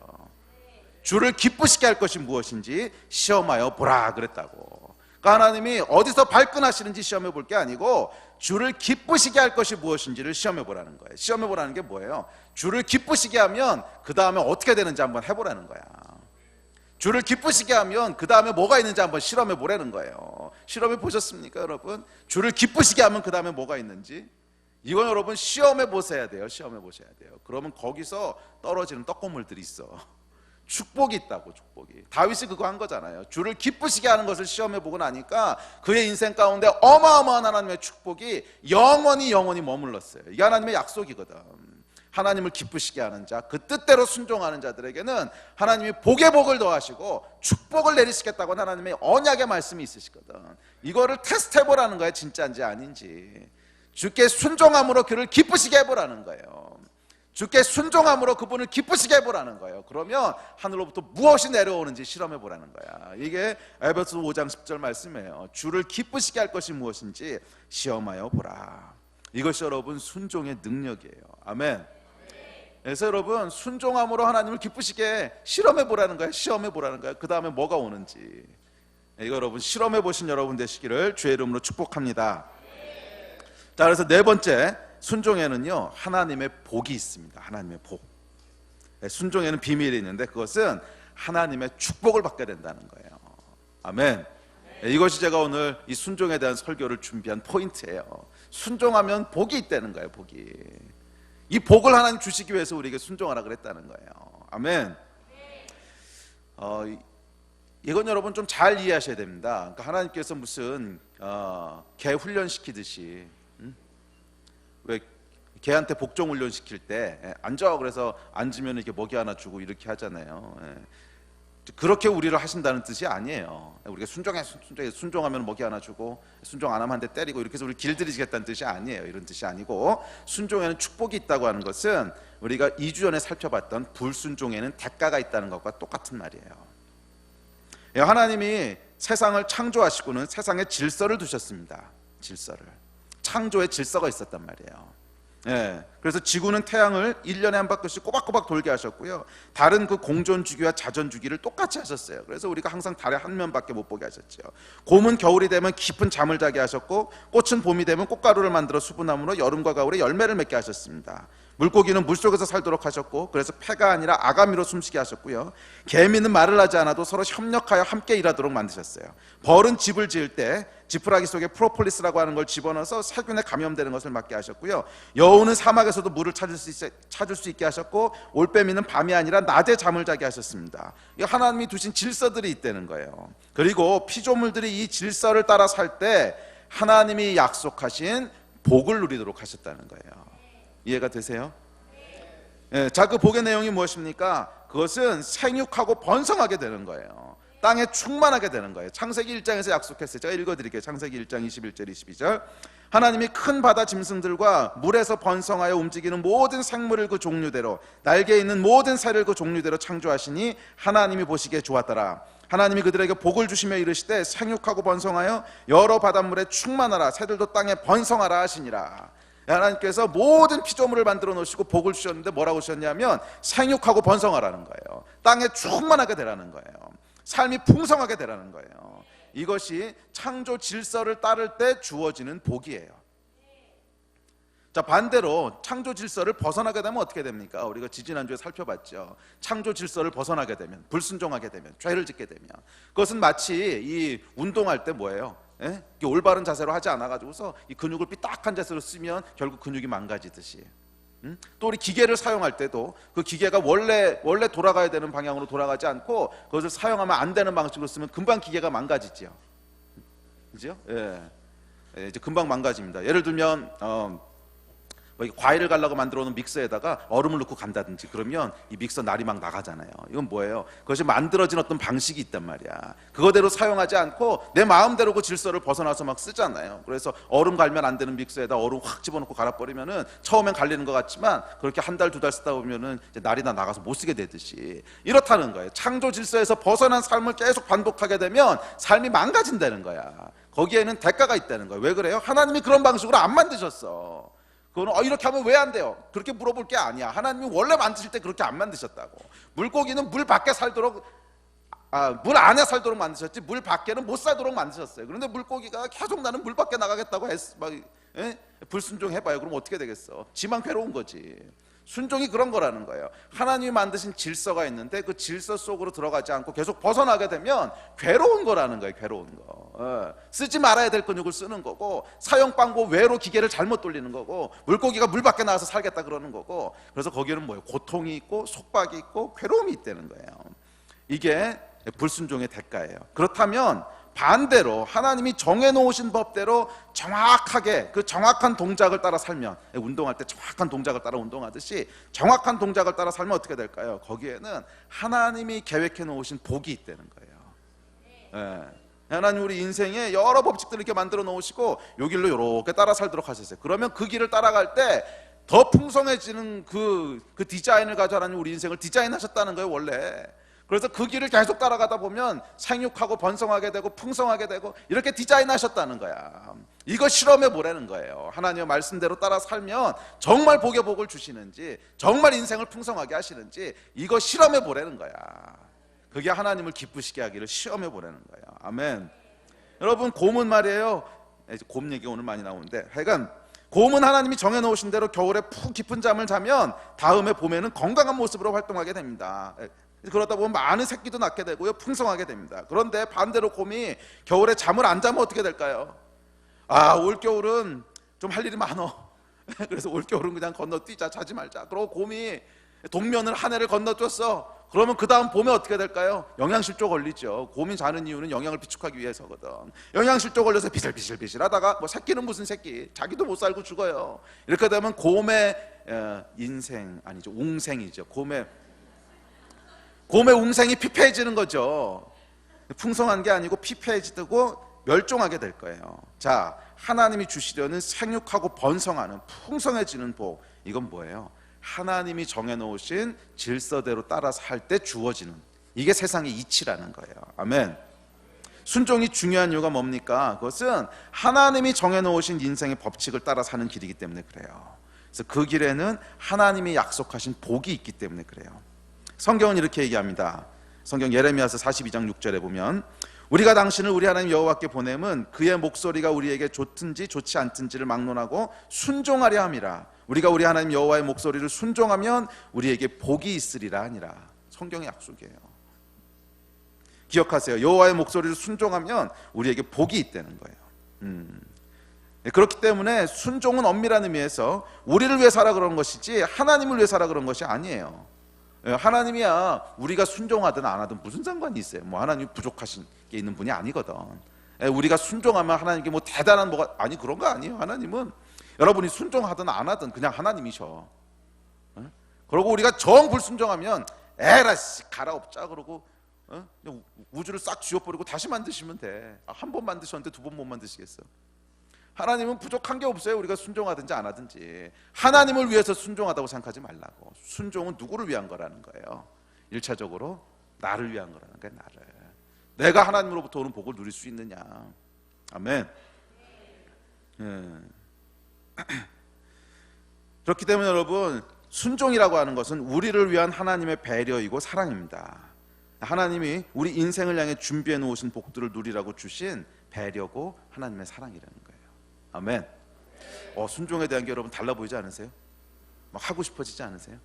주를 기쁘시게 할 것이 무엇인지 시험하여 보라 그랬다고. 그러니까 하나님이 어디서 발끈하시는지 시험해 볼 게 아니고 주를 기쁘시게 할 것이 무엇인지를 시험해 보라는 거예요. 시험해 보라는 게 뭐예요? 주를 기쁘시게 하면 그 다음에 어떻게 되는지 한번 해보라는 거야. 주를 기쁘시게 하면 그 다음에 뭐가 있는지 한번 실험해 보라는 거예요. 실험해 보셨습니까, 여러분? 주를 기쁘시게 하면 그 다음에 뭐가 있는지. 이건 여러분 시험해 보셔야 돼요. 시험해 보셔야 돼요. 그러면 거기서 떨어지는 떡고물들이 있어. 축복이 있다고. 축복이. 다윗이 그거 한 거잖아요. 주를 기쁘시게 하는 것을 시험해 보고 나니까 그의 인생 가운데 어마어마한 하나님의 축복이 영원히 머물렀어요. 이게 하나님의 약속이거든. 하나님을 기쁘시게 하는 자, 그 뜻대로 순종하는 자들에게는 하나님이 복에 복을 더하시고 축복을 내리시겠다고 하나님의 언약의 말씀이 있으시거든. 이거를 테스트해 보라는 거예요. 진짜인지 아닌지. 주께 순종함으로 그를 기쁘시게 해보라는 거예요. 주께 순종함으로 그분을 기쁘시게 해보라는 거예요. 그러면 하늘로부터 무엇이 내려오는지 실험해 보라는 거야. 이게 에베소 5장 10절 말씀이에요. 주를 기쁘시게 할 것이 무엇인지 시험하여 보라. 이것이 여러분 순종의 능력이에요. 아멘. 그래서 여러분 순종함으로 하나님을 기쁘시게 실험해 보라는 거예요. 시험해 보라는 거예요. 그 다음에 뭐가 오는지. 이거 여러분 실험해 보신 여러분 되시기를 주의 이름으로 축복합니다. 자, 그래서 네 번째, 순종에는요 하나님의 복이 있습니다. 하나님의 복. 순종에는 비밀이 있는데 그것은 하나님의 축복을 받게 된다는 거예요. 아멘. 이것이 제가 오늘 이 순종에 대한 설교를 준비한 포인트예요. 순종하면 복이 있다는 거예요. 복이. 이 복을 하나님 주시기 위해서 우리에게 순종하라 그랬다는 거예요. 아멘. 이건 여러분 좀 잘 이해하셔야 됩니다. 그러니까 하나님께서 무슨 개 훈련시키듯이, 왜 개한테 복종 훈련 시킬 때 앉아 그래서 앉으면 이렇게 먹이 하나 주고 이렇게 하잖아요. 그렇게 우리를 하신다는 뜻이 아니에요. 우리가 순종하면 먹이 하나 주고 순종 안 하면 한 대 때리고 이렇게 해서 우리 길들이시겠다는 뜻이 아니에요. 이런 뜻이 아니고, 순종에는 축복이 있다고 하는 것은 우리가 2주 전에 살펴봤던 불순종에는 대가가 있다는 것과 똑같은 말이에요. 하나님이 세상을 창조하시고는 세상에 질서를 두셨습니다. 질서를. 창조의 질서가 있었단 말이에요. 그래서 지구는 태양을 1년에 한 바퀴씩 꼬박꼬박 돌게 하셨고요, 다른 그 공전 주기와 자전 주기를 똑같이 하셨어요. 그래서 우리가 항상 달에 한 면밖에 못 보게 하셨죠. 곰은 겨울이 되면 깊은 잠을 자게 하셨고, 꽃은 봄이 되면 꽃가루를 만들어 수분함으로 여름과 가을에 열매를 맺게 하셨습니다. 물고기는 물속에서 살도록 하셨고, 그래서 폐가 아니라 아가미로 숨쉬게 하셨고요, 개미는 말을 하지 않아도 서로 협력하여 함께 일하도록 만드셨어요. 벌은 집을 지을 때 지푸라기 속에 프로폴리스라고 하는 걸 집어넣어서 세균에 감염되는 것을 막게 하셨고요, 여우는 사막에서도 물을 찾을 수 있게 하셨고, 올빼미는 밤이 아니라 낮에 잠을 자게 하셨습니다. 하나님이 두신 질서들이 있다는 거예요. 그리고 피조물들이 이 질서를 따라 살 때 하나님이 약속하신 복을 누리도록 하셨다는 거예요. 이해가 되세요? 자, 그 복의 내용이 무엇입니까? 그것은 생육하고 번성하게 되는 거예요. 땅에 충만하게 되는 거예요. 창세기 1장에서 약속했어요. 제가 읽어드릴게요. 창세기 1장 21절 22절. 하나님이 큰 바다 짐승들과 물에서 번성하여 움직이는 모든 생물을 그 종류대로, 날개 있는 모든 새를 그 종류대로 창조하시니 하나님이 보시기에 좋았더라. 하나님이 그들에게 복을 주시며 이르시되 생육하고 번성하여 여러 바닷물에 충만하라, 새들도 땅에 번성하라 하시니라. 하나님께서 모든 피조물을 만들어 놓으시고 복을 주셨는데 뭐라고 주셨냐면 생육하고 번성하라는 거예요. 땅에 충만하게 되라는 거예요. 삶이 풍성하게 되라는 거예요. 이것이 창조 질서를 따를 때 주어지는 복이에요. 자, 반대로 창조 질서를 벗어나게 되면 어떻게 됩니까? 우리가 지지난주에 살펴봤죠. 창조 질서를 벗어나게 되면, 불순종하게 되면, 죄를 짓게 되면, 그것은 마치 이 운동할 때 뭐예요? 올바른 자세로 하지 않아가지고서 이 근육을 삐딱한 자세로 쓰면 결국 근육이 망가지듯이, 또 우리 기계를 사용할 때도 그 기계가 원래 돌아가야 되는 방향으로 돌아가지 않고 그것을 사용하면 안 되는 방식으로 쓰면 금방 기계가 망가지죠. 그죠? 이제 금방 망가집니다. 예를 들면 과일을 갈라고 만들어 놓은 믹서에다가 얼음을 넣고 간다든지 그러면 이 믹서 날이 막 나가잖아요. 이건 뭐예요? 그것이 만들어진 어떤 방식이 있단 말이야. 그거대로 사용하지 않고 내 마음대로 그 질서를 벗어나서 막 쓰잖아요. 그래서 얼음 갈면 안 되는 믹서에다 얼음 확 집어넣고 갈아버리면은 처음엔 갈리는 것 같지만 그렇게 한 달, 두 달 쓰다 보면은 이제 날이 다 나가서 못 쓰게 되듯이 이렇다는 거예요. 창조 질서에서 벗어난 삶을 계속 반복하게 되면 삶이 망가진다는 거야. 거기에는 대가가 있다는 거예요. 왜 그래요? 하나님이 그런 방식으로 안 만드셨어. 그거는 이렇게 하면 왜 안 돼요? 그렇게 물어볼 게 아니야. 하나님이 원래 만드실 때 그렇게 안 만드셨다고. 물고기는 물 밖에 살도록, 물 안에 살도록 만드셨지 물 밖에는 못 살도록 만드셨어요. 그런데 물고기가 계속 나는 물 밖에 나가겠다고 불순종해봐요. 그럼 어떻게 되겠어? 지만 괴로운 거지. 순종이 그런 거라는 거예요. 하나님이 만드신 질서가 있는데 그 질서 속으로 들어가지 않고 계속 벗어나게 되면 괴로운 거라는 거예요. 괴로운 거. 쓰지 말아야 될 근육을 쓰는 거고, 사용 방법 외로 기계를 잘못 돌리는 거고, 물고기가 물 밖에 나와서 살겠다 그러는 거고, 그래서 거기는 뭐예요? 고통이 있고 속박이 있고 괴로움이 있다는 거예요. 이게 불순종의 대가예요. 그렇다면 반대로 하나님이 정해놓으신 법대로 정확하게 그 정확한 동작을 따라 살면, 운동할 때 정확한 동작을 따라 운동하듯이 정확한 동작을 따라 살면 어떻게 될까요? 거기에는 하나님이 계획해 놓으신 복이 있다는 거예요. 하나님 우리 인생에 여러 법칙들을 이렇게 만들어 놓으시고 요 길로 이렇게 따라 살도록 하셨어요. 그러면 그 길을 따라갈 때 더 풍성해지는 그 디자인을 가지고 하나님 우리 인생을 디자인하셨다는 거예요, 원래. 그래서 그 길을 계속 따라가다 보면 생육하고 번성하게 되고 풍성하게 되고 이렇게 디자인하셨다는 거야. 이거 실험해 보라는 거예요. 하나님의 말씀대로 따라 살면 정말 복의 복을 주시는지, 정말 인생을 풍성하게 하시는지 이거 실험해 보라는 거야. 그게 하나님을 기쁘시게 하기를 시험해 보라는 거예요. 아멘. 여러분, 곰은 말이에요, 곰 얘기 오늘 많이 나오는데, 하여간 곰은 하나님이 정해놓으신 대로 겨울에 푹 깊은 잠을 자면 다음에 봄에는 건강한 모습으로 활동하게 됩니다. 그러다 보면 많은 새끼도 낳게 되고요, 풍성하게 됩니다. 그런데 반대로 곰이 겨울에 잠을 안 자면 어떻게 될까요? 올겨울은 좀 할 일이 많어. 그래서 올겨울은 그냥 건너뛰자, 자지 말자. 그러고 곰이 동면을 한 해를 건너뛰었어. 그러면 그 다음 봄에 어떻게 될까요? 영양실조 걸리죠. 곰이 자는 이유는 영양을 비축하기 위해서거든. 영양실조 걸려서 비실비실 하다가 새끼는 무슨 새끼, 자기도 못 살고 죽어요. 이렇게 되면 곰의 인생, 아니죠, 웅생이죠. 곰의 웅생이 피폐해지는 거죠. 풍성한 게 아니고 피폐해지고 멸종하게 될 거예요. 자, 하나님이 주시려는 생육하고 번성하는 풍성해지는 복, 이건 뭐예요? 하나님이 정해놓으신 질서대로 따라서 할 때 주어지는, 이게 세상의 이치라는 거예요. 아멘. 순종이 중요한 이유가 뭡니까? 그것은 하나님이 정해놓으신 인생의 법칙을 따라 사는 길이기 때문에 그래요. 그래서 그 길에는 하나님이 약속하신 복이 있기 때문에 그래요. 성경은 이렇게 얘기합니다. 성경 예레미야서 42장 6절에 보면, 우리가 당신을 우리 하나님 여호와께 보냄은 그의 목소리가 우리에게 좋든지 좋지 않든지를 막론하고 순종하려 함이라. 우리가 우리 하나님 여호와의 목소리를 순종하면 우리에게 복이 있으리라 하니라. 성경의 약속이에요. 기억하세요. 여호와의 목소리를 순종하면 우리에게 복이 있다는 거예요. 그렇기 때문에 순종은 엄밀한 의미에서 우리를 위해 살아 그런 것이지 하나님을 위해 살아 그런 것이 아니에요. 하나님이야 우리가 순종하든 안 하든 무슨 상관이 있어요. 뭐 하나님이 부족하신 게 있는 분이 아니거든. 우리가 순종하면 하나님께 뭐 대단한 뭐가, 아니 그런 거 아니에요. 하나님은 여러분이 순종하든 안 하든 그냥 하나님이셔. 그리고 우리가 정 불순종하면 에라 씨 갈아엎자 그러고 우주를 싹 쥐어버리고 다시 만드시면 돼. 한 번 만드셨는데 두 번 못 만드시겠어? 하나님은 부족한 게 없어요. 우리가 순종하든지 안 하든지. 하나님을 위해서 순종하다고 생각하지 말라고. 순종은 누구를 위한 거라는 거예요? 1차적으로 나를 위한 거라는 거예요. 나를. 내가 하나님으로부터 오는 복을 누릴 수 있느냐. 아멘. 그렇기 때문에 여러분, 순종이라고 하는 것은 우리를 위한 하나님의 배려이고 사랑입니다. 하나님이 우리 인생을 향해 준비해 놓으신 복들을 누리라고 주신 배려고 하나님의 사랑이라는 거예요. 아멘. 순종에 대한 게 여러분 달라 보이지 않으세요? 막 하고 싶어지지 않으세요?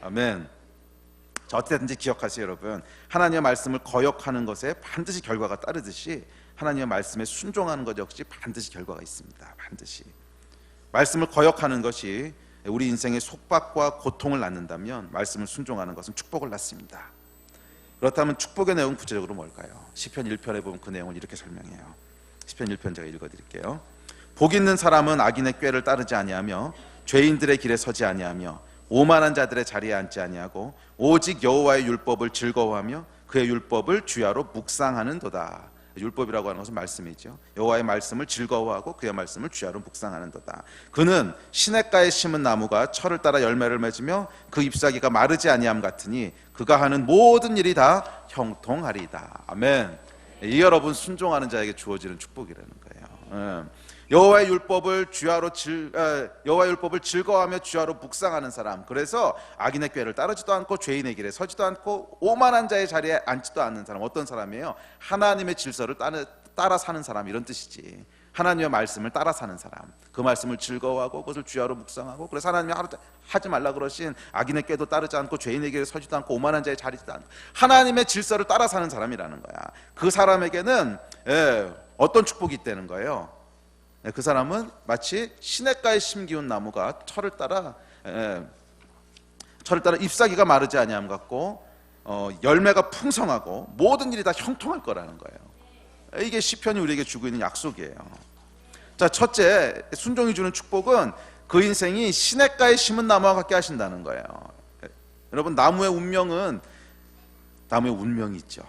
아멘. 자, 어쨌든지 기억하세요 여러분. 하나님의 말씀을 거역하는 것에 반드시 결과가 따르듯이 하나님의 말씀에 순종하는 것 역시 반드시 결과가 있습니다. 반드시. 말씀을 거역하는 것이 우리 인생의 속박과 고통을 낳는다면 말씀을 순종하는 것은 축복을 낳습니다. 그렇다면 축복의 내용은 구체적으로 뭘까요? 시편 1편에 보면 그 내용을 이렇게 설명해요. 시편 1편 제가 읽어드릴게요. 복 있는 사람은 악인의 꾀를 따르지 아니하며 죄인들의 길에 서지 아니하며 오만한 자들의 자리에 앉지 아니하고 오직 여호와의 율법을 즐거워하며 그의 율법을 주야로 묵상하는도다. 율법이라고 하는 것은 말씀이죠. 여호와의 말씀을 즐거워하고 그의 말씀을 주야로 묵상하는도다. 그는 시냇가에 심은 나무가 철을 따라 열매를 맺으며 그 잎사귀가 마르지 아니함 같으니 그가 하는 모든 일이 다 형통하리이다. 아멘. 이 여러분 순종하는 자에게 주어지는 축복이라는 거예요. 여호와의 율법을 즐거워하며 주야로 묵상하는 사람. 그래서 악인의 꾀를 따르지도 않고 죄인의 길에 서지도 않고 오만한 자의 자리에 앉지도 않는 사람. 어떤 사람이에요? 하나님의 질서를 따라 사는 사람, 이런 뜻이지. 하나님의 말씀을 따라 사는 사람. 그 말씀을 즐거워하고 그것을 주야로 묵상하고, 그래서 하나님이 하지 말라 그러신 악인의 꾀도 따르지 않고 죄인의 길에 서지도 않고 오만한 자의 자리지도 않고 하나님의 질서를 따라 사는 사람이라는 거야. 그 사람에게는 어떤 축복이 있다는 거예요? 그 사람은 마치 시냇가에 심기운 나무가 철을 따라 잎사귀가 마르지 아니함 같고 열매가 풍성하고 모든 일이 다 형통할 거라는 거예요. 이게 시편이 우리에게 주고 있는 약속이에요. 자, 첫째, 순종이 주는 축복은 그 인생이 시냇가에 심은 나무와 같게 하신다는 거예요. 여러분, 나무의 운명이 있죠.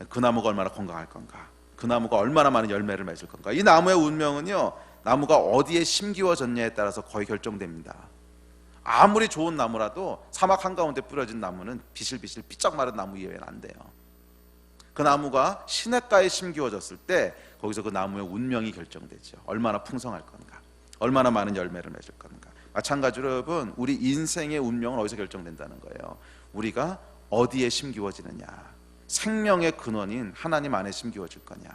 그 나무가 얼마나 건강할 건가, 그 나무가 얼마나 많은 열매를 맺을 건가. 이 나무의 운명은요, 나무가 어디에 심기워졌냐에 따라서 거의 결정됩니다. 아무리 좋은 나무라도 사막 한가운데 뿌려진 나무는 비실비실 삐쩍 마른 나무 이외에는 안 돼요. 그 나무가 시냇가에 심기워졌을 때 거기서 그 나무의 운명이 결정되죠. 얼마나 풍성할 건가, 얼마나 많은 열매를 맺을 건가. 마찬가지로 여러분, 우리 인생의 운명은 어디서 결정된다는 거예요? 우리가 어디에 심기워지느냐. 생명의 근원인 하나님 안에 심기워질 거냐,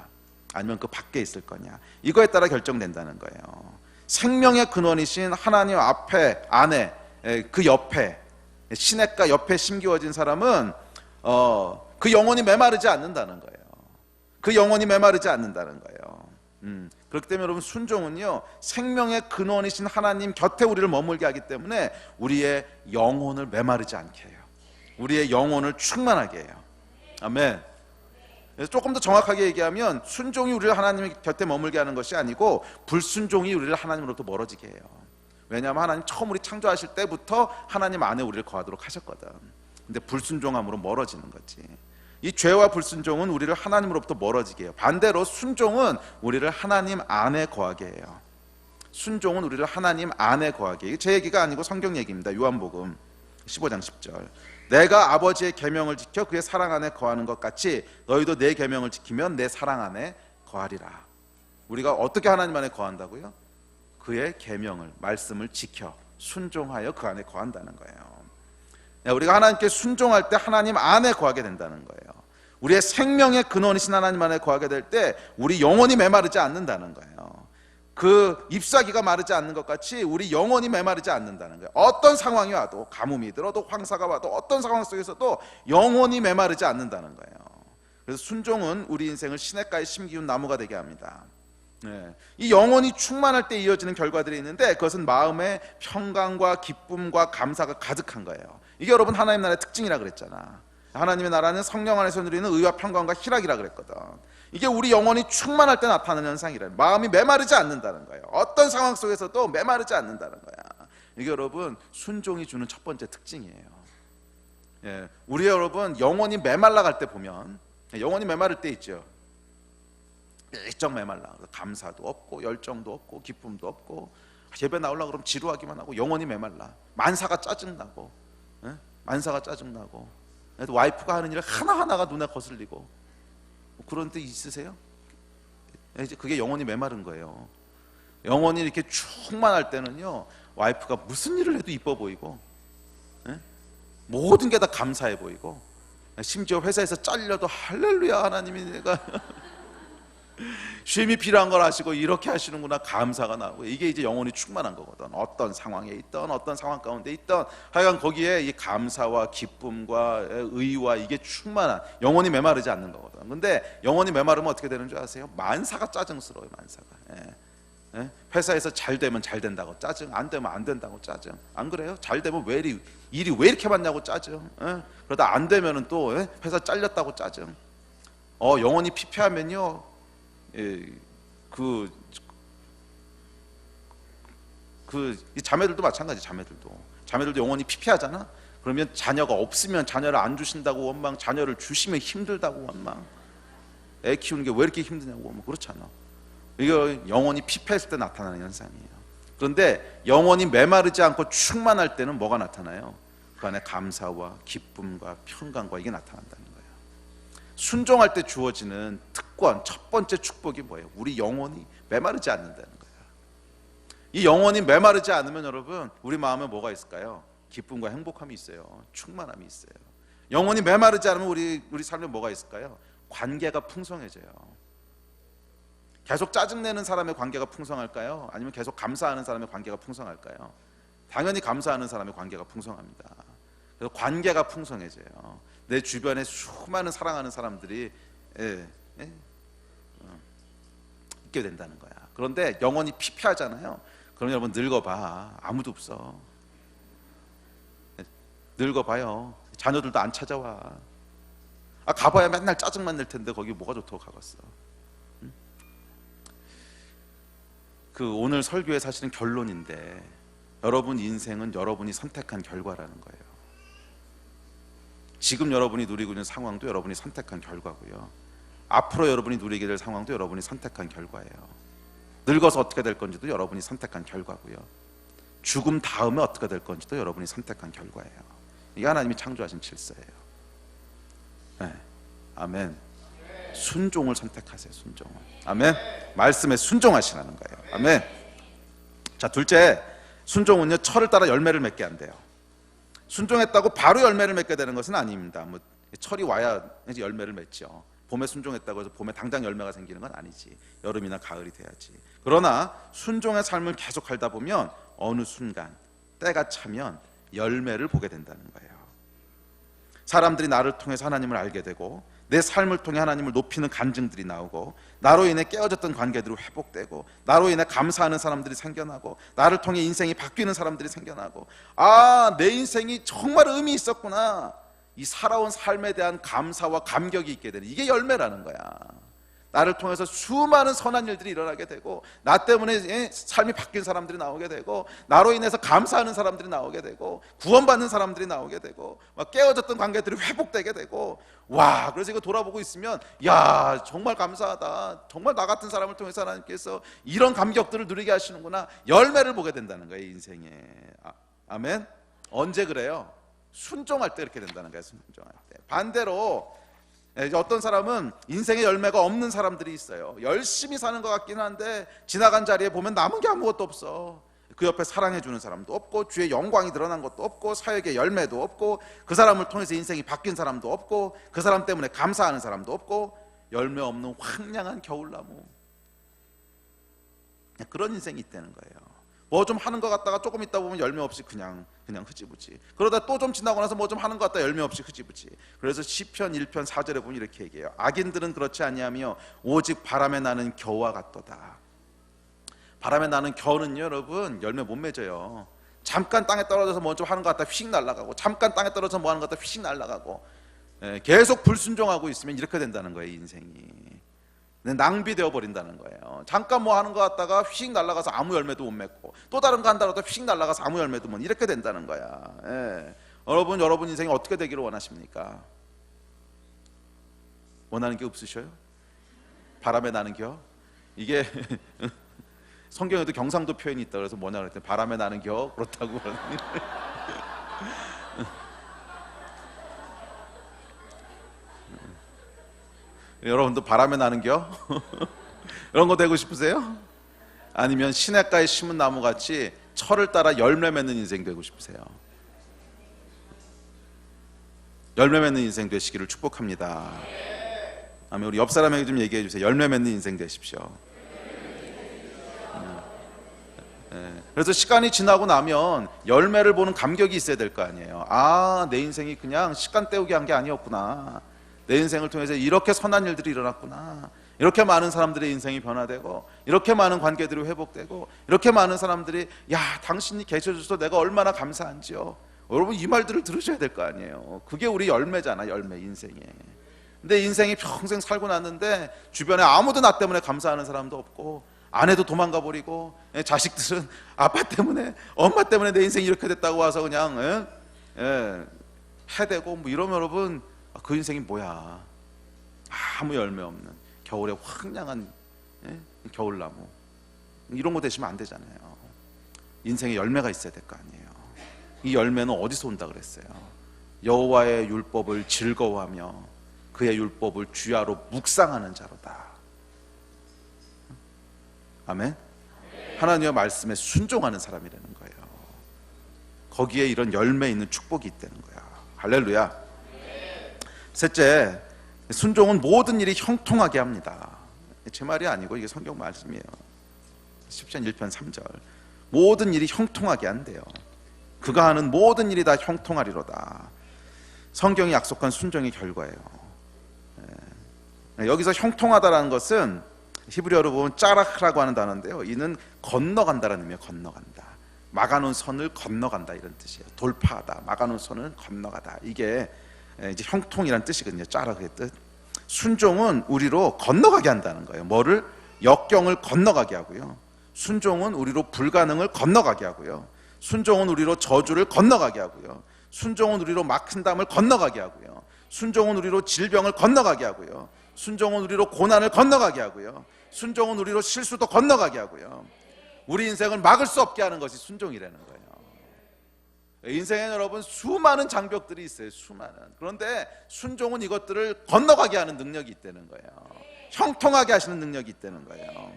아니면 그 밖에 있을 거냐, 이거에 따라 결정된다는 거예요. 생명의 근원이신 하나님 안에 그 옆에 시냇가 옆에 심기워진 사람은 그 영혼이 메마르지 않는다는 거예요. 그 영혼이 메마르지 않는다는 거예요. 그렇기 때문에 여러분, 순종은요, 생명의 근원이신 하나님 곁에 우리를 머물게 하기 때문에 우리의 영혼을 메마르지 않게 해요. 우리의 영혼을 충만하게 해요. 아멘. 그래서 조금 더 정확하게 얘기하면 순종이 우리를 하나님 곁에 머물게 하는 것이 아니고 불순종이 우리를 하나님으로부터 멀어지게 해요. 왜냐하면 하나님 처음 우리 창조하실 때부터 하나님 안에 우리를 거하도록 하셨거든. 근데 불순종함으로 멀어지는 거지. 이 죄와 불순종은 우리를 하나님으로부터 멀어지게 해요. 반대로 순종은 우리를 하나님 안에 거하게 해요. 순종은 우리를 하나님 안에 거하게 해요. 제 얘기가 아니고 성경 얘기입니다. 요한복음 15장 10절. 내가 아버지의 계명을 지켜 그의 사랑 안에 거하는 것 같이 너희도 내 계명을 지키면 내 사랑 안에 거하리라. 우리가 어떻게 하나님 안에 거한다고요? 그의 계명을, 말씀을 지켜 순종하여 그 안에 거한다는 거예요. 우리가 하나님께 순종할 때 하나님 안에 거하게 된다는 거예요. 우리의 생명의 근원이신 하나님 안에 거하게 될 때 우리 영혼이 메마르지 않는다는 거예요. 그 잎사귀가 마르지 않는 것 같이 우리 영혼이 메마르지 않는다는 거예요. 어떤 상황이 와도, 가뭄이 들어도, 황사가 와도, 어떤 상황 속에서도 영혼이 메마르지 않는다는 거예요. 그래서 순종은 우리 인생을 시냇가에 심기운 나무가 되게 합니다. 이 영혼이 충만할 때 이어지는 결과들이 있는데 그것은 마음의 평강과 기쁨과 감사가 가득한 거예요. 이게 여러분 하나님 나라의 특징이라 그랬잖아. 하나님의 나라는 성령 안에서 누리는 의와 평강과 희락이라 그랬거든. 이게 우리 영혼이 충만할 때 나타나는 현상이래요. 마음이 메마르지 않는다는 거예요. 어떤 상황 속에서도 메마르지 않는다는 거야. 이게 여러분 순종이 주는 첫 번째 특징이에요. 우리 여러분 영혼이 메말라 갈 때 보면, 영혼이 메마를 때 있죠. 일정 메말라. 감사도 없고 열정도 없고 기쁨도 없고 예배 나오려고 그러면 지루하기만 하고 영혼이 메말라. 만사가 짜증나고, 만사가 짜증나고, 와이프가 하는 일 하나하나가 눈에 거슬리고, 그런 때 있으세요? 그게 영혼이 메마른 거예요. 영혼이 이렇게 충만할 때는요, 와이프가 무슨 일을 해도 이뻐 보이고, 모든 게 다 감사해 보이고, 심지어 회사에서 잘려도 할렐루야 하나님이 내가 쉼이 필요한 걸 아시고 이렇게 하시는구나, 감사가 나고. 이게 이제 영혼이 충만한 거거든. 어떤 상황에 있던, 어떤 상황 가운데 있던, 하여간 거기에 이 감사와 기쁨과 의와 이게 충만한, 영혼이 메마르지 않는 거거든. 근데 영혼이 메마르면 어떻게 되는 줄 아세요? 만사가 짜증스러워요. 만사가. 회사에서 잘 되면 잘 된다고 짜증, 안 되면 안 된다고 짜증. 안 그래요? 잘 되면 일이 왜 이렇게 많냐고 짜증. 그러다 안 되면은 또 회사 잘렸다고 짜증. 영혼이 피폐하면요, 이 자매들도 마찬가지. 자매들도 영혼이 피폐하잖아. 그러면 자녀가 없으면 자녀를 안 주신다고 원망, 자녀를 주시면 힘들다고 원망. 애 키우는 게 왜 이렇게 힘드냐고 원망. 그렇잖아. 이거 영혼이 피폐했을 때 나타나는 현상이에요. 그런데 영혼이 메마르지 않고 충만할 때는 뭐가 나타나요? 그 안에 감사와 기쁨과 평강과 이게 나타난다는 거예요. 순종할 때 주어지는 특권, 첫 번째 축복이 뭐예요? 우리 영혼이 메마르지 않는다는 거예요. 이 영혼이 메마르지 않으면 여러분, 우리 마음에 뭐가 있을까요? 기쁨과 행복함이 있어요. 충만함이 있어요. 영혼이 메마르지 않으면 우리 삶에 뭐가 있을까요? 관계가 풍성해져요. 계속 짜증내는 사람의 관계가 풍성할까요? 아니면 계속 감사하는 사람의 관계가 풍성할까요? 당연히 감사하는 사람의 관계가 풍성합니다. 그래서 관계가 풍성해져요. 내 주변에 수많은 사랑하는 사람들이 있게 된다는 거야. 그런데 영혼이 피폐하잖아요. 그럼 여러분 늙어봐. 아무도 없어. 늙어봐요. 자녀들도 안 찾아와. 가봐야 맨날 짜증만 낼 텐데 거기 뭐가 좋다고 가봤어. 오늘 설교의 사실은 결론인데, 여러분 인생은 여러분이 선택한 결과라는 거예요. 지금 여러분이 누리고 있는 상황도 여러분이 선택한 결과고요. 앞으로 여러분이 누리게 될 상황도 여러분이 선택한 결과예요. 늙어서 어떻게 될 건지도 여러분이 선택한 결과고요. 죽음 다음에 어떻게 될 건지도 여러분이 선택한 결과예요. 이게 하나님이 창조하신 질서예요. 아멘. 순종을 선택하세요. 순종을. 아멘. 말씀에 순종하시라는 거예요. 아멘. 자, 둘째, 순종은요, 철을 따라 열매를 맺게 한대요. 순종했다고 바로 열매를 맺게 되는 것은 아닙니다. 철이 와야 이제 열매를 맺죠. 봄에 순종했다고 해서 봄에 당장 열매가 생기는 건 아니지. 여름이나 가을이 돼야지. 그러나 순종의 삶을 계속 살다 보면 어느 순간 때가 차면 열매를 보게 된다는 거예요. 사람들이 나를 통해서 하나님을 알게 되고, 내 삶을 통해 하나님을 높이는 간증들이 나오고, 나로 인해 깨어졌던 관계들이 회복되고, 나로 인해 감사하는 사람들이 생겨나고, 나를 통해 인생이 바뀌는 사람들이 생겨나고, 내 인생이 정말 의미 있었구나, 이 살아온 삶에 대한 감사와 감격이 있게 되는, 이게 열매라는 거야. 나를 통해서 수많은 선한 일들이 일어나게 되고, 나 때문에 삶이 바뀐 사람들이 나오게 되고, 나로 인해서 감사하는 사람들이 나오게 되고, 구원받는 사람들이 나오게 되고, 막 깨어졌던 관계들이 회복되게 되고, 와, 그래서 이거 돌아보고 있으면 야, 정말 감사하다. 정말 나 같은 사람을 통해서 하나님께서 이런 감격들을 누리게 하시는구나. 열매를 보게 된다는 거예요, 인생에. 아멘. 언제 그래요? 순종할 때 이렇게 된다는 거예요. 순종할 때. 반대로 어떤 사람은 인생에 열매가 없는 사람들이 있어요. 열심히 사는 것 같긴 한데 지나간 자리에 보면 남은 게 아무것도 없어. 그 옆에 사랑해주는 사람도 없고, 주의 영광이 드러난 것도 없고, 사역의 열매도 없고, 그 사람을 통해서 인생이 바뀐 사람도 없고, 그 사람 때문에 감사하는 사람도 없고, 열매 없는 황량한 겨울나무, 그런 인생이 있다는 거예요. 뭐 좀 하는 것 같다가 조금 있다 보면 열매 없이 그냥 흐지부지. 그러다 또 좀 지나고 나서 뭐 좀 하는 것 같다 열매 없이 흐지부지. 그래서 시편 1편 4절에 보면 이렇게 얘기해요. 악인들은 그렇지 아니하며 오직 바람에 나는 겨와 같도다. 바람에 나는 겨는요, 여러분, 열매 못 맺어요. 잠깐 땅에 떨어져서 뭐 좀 하는 것 같다 휙 날아가고, 잠깐 땅에 떨어져서 뭐 하는 것 같다 휙 날아가고, 계속 불순종하고 있으면 이렇게 된다는 거예요, 인생이. 낭비되어 버린다는 거예요. 잠깐 뭐 하는 것 같다가 휙 날아가서 아무 열매도 못 맺고, 또 다른 거 한다고 휙 날아가서 아무 열매도 못, 이렇게 된다는 거야. 여러분 인생이 어떻게 되기를 원하십니까? 원하는 게 없으셔요? 바람에 나는 겨? 이게 성경에도 경상도 표현이 있다 그래서 뭐냐 그랬더니 바람에 나는 겨? 그렇다고. 여러분도 바람에 나는 겨? 이런 거 되고 싶으세요? 아니면 시냇가에 심은 나무같이 철을 따라 열매 맺는 인생 되고 싶으세요? 열매 맺는 인생 되시기를 축복합니다. 아멘. 우리 옆 사람에게 좀 얘기해 주세요. 열매 맺는 인생 되십시오. 그래서 시간이 지나고 나면 열매를 보는 감격이 있어야 될 거 아니에요. 아, 내 인생이 그냥 시간 때우기 한 게 아니었구나. 내 인생을 통해서 이렇게 선한 일들이 일어났구나. 이렇게 많은 사람들의 인생이 변화되고, 이렇게 많은 관계들이 회복되고, 이렇게 많은 사람들이 야, 당신이 계셔줘서 내가 얼마나 감사한지요. 여러분, 이 말들을 들으셔야 될 거 아니에요. 그게 우리 열매잖아, 열매, 인생에. 근데 인생이 평생 살고 났는데 주변에 아무도 나 때문에 감사하는 사람도 없고, 아내도 도망가 버리고, 자식들은 아빠 때문에, 엄마 때문에 내 인생이 이렇게 됐다고 와서 그냥 해대고, 뭐 이러면 여러분, 그 인생이 뭐야? 아무 열매 없는 겨울에 황량한 겨울나무, 이런 거 되시면 안 되잖아요. 인생에 열매가 있어야 될 거 아니에요. 이 열매는 어디서 온다 그랬어요? 여호와의 율법을 즐거워하며 그의 율법을 주야로 묵상하는 자로다. 아멘. 하나님의 말씀에 순종하는 사람이라는 거예요. 거기에 이런 열매 있는 축복이 있다는 거야. 할렐루야. 셋째, 순종은 모든 일이 형통하게 합니다. 제 말이 아니고 이게 성경 말씀이에요. 시편 1편 3절. 모든 일이 형통하게 한대요. 그가 하는 모든 일이 다 형통하리로다. 성경이 약속한 순종의 결과예요. 여기서 형통하다라는 것은 히브리어로 보면 짜라크라고 하는 단어인데요, 이는 건너간다라는 의미예요. 건너간다. 막아놓은 선을 건너간다, 이런 뜻이에요. 돌파하다, 막아놓은 선을 건너가다. 이게 이제 형통이란 뜻이거든요. 짜라크의 뜻. 순종은 우리로 건너가게 한다는 거예요. 뭐를? 역경을 건너가게 하고요. 순종은 우리로 불가능을 건너가게 하고요. 순종은 우리로 저주를 건너가게 하고요. 순종은 우리로 막힌 담을 건너가게 하고요. 순종은 우리로 질병을 건너가게 하고요. 순종은 우리로 고난을 건너가게 하고요. 순종은 우리로 실수도 건너가게 하고요. 우리 인생을 막을 수 없게 하는 것이 순종이라는 거예요. 인생에 여러분 수많은 장벽들이 있어요. 수많은. 그런데 순종은 이것들을 건너가게 하는 능력이 있다는 거예요. 형통하게 하시는 능력이 있다는 거예요.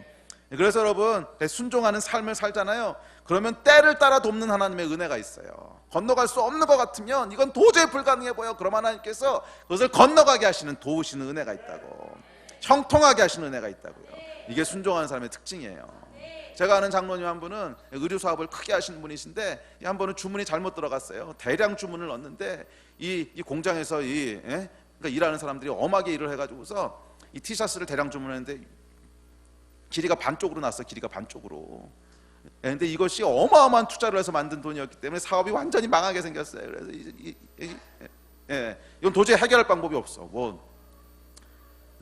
그래서 여러분 순종하는 삶을 살잖아요. 그러면 때를 따라 돕는 하나님의 은혜가 있어요. 건너갈 수 없는 것 같으면 이건 도저히 불가능해 보여. 그럼 하나님께서 그것을 건너가게 하시는, 도우시는 은혜가 있다고, 형통하게 하시는 은혜가 있다고요. 이게 순종하는 사람의 특징이에요. 제가 아는 장로님 한 분은 의류 사업을 크게 하시는 분이신데, 한 번은 주문이 잘못 들어갔어요. 대량 주문을 넣었는데 이 공장에서 그러니까 일하는 사람들이 엄하게 일을 해가지고서 이 티셔츠를 대량 주문했는데 길이가 반쪽으로 났어. 길이가 반쪽으로. 근데 이것이 어마어마한 투자를 해서 만든 돈이었기 때문에 사업이 완전히 망하게 생겼어요. 그래서 이건 도저히 해결할 방법이 없어.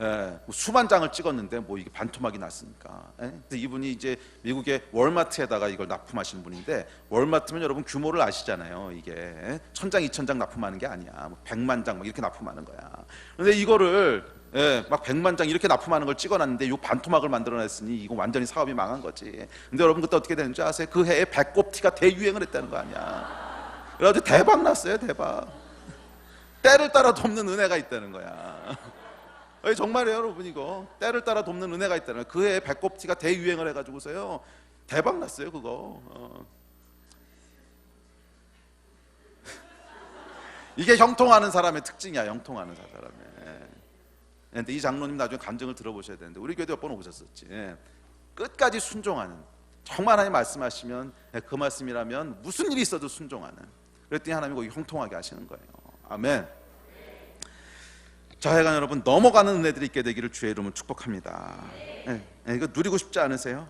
뭐 수만 장을 찍었는데 뭐 이게 반토막이 났으니까. 그래서 이분이 이제 미국의 월마트에다가 이걸 납품하시는 분인데, 월마트면 여러분 규모를 아시잖아요. 이게 1000장 2000장 납품하는 게 아니야. 뭐 100만 장 막 이렇게 납품하는 거야. 그런데 이거를 막 100만 장 이렇게 납품하는 걸 찍어놨는데 요 반토막을 만들어냈으니 이거 완전히 사업이 망한 거지. 근데 여러분 그때 어떻게 되는지 아세요? 그 해에 배꼽티가 대유행을 했다는 거 아니야. 그래가지고 대박 났어요. 대박. 때를 따라 돕는 은혜가 있다는 거야. 정말이에요 여러분. 이거 때를 따라 돕는 은혜가 있다는 거예요. 그 해에 배꼽티가 대유행을 해가지고서요 대박 났어요 그거. 이게 형통하는 사람의 특징이야. 형통하는 사람의. 근데 이 장로님 나중에 간증을 들어보셔야 되는데, 우리 교회도 몇 번 오셨었지. 끝까지 순종하는, 정말 하나님 말씀하시면 그 말씀이라면 무슨 일이 있어도 순종하는, 그랬더니 하나님이 거기 형통하게 하시는 거예요. 아멘. 자, 하여간 여러분 넘어가는 은혜들이 있게 되기를 주의 이름으로 축복합니다. 이거 누리고 싶지 않으세요?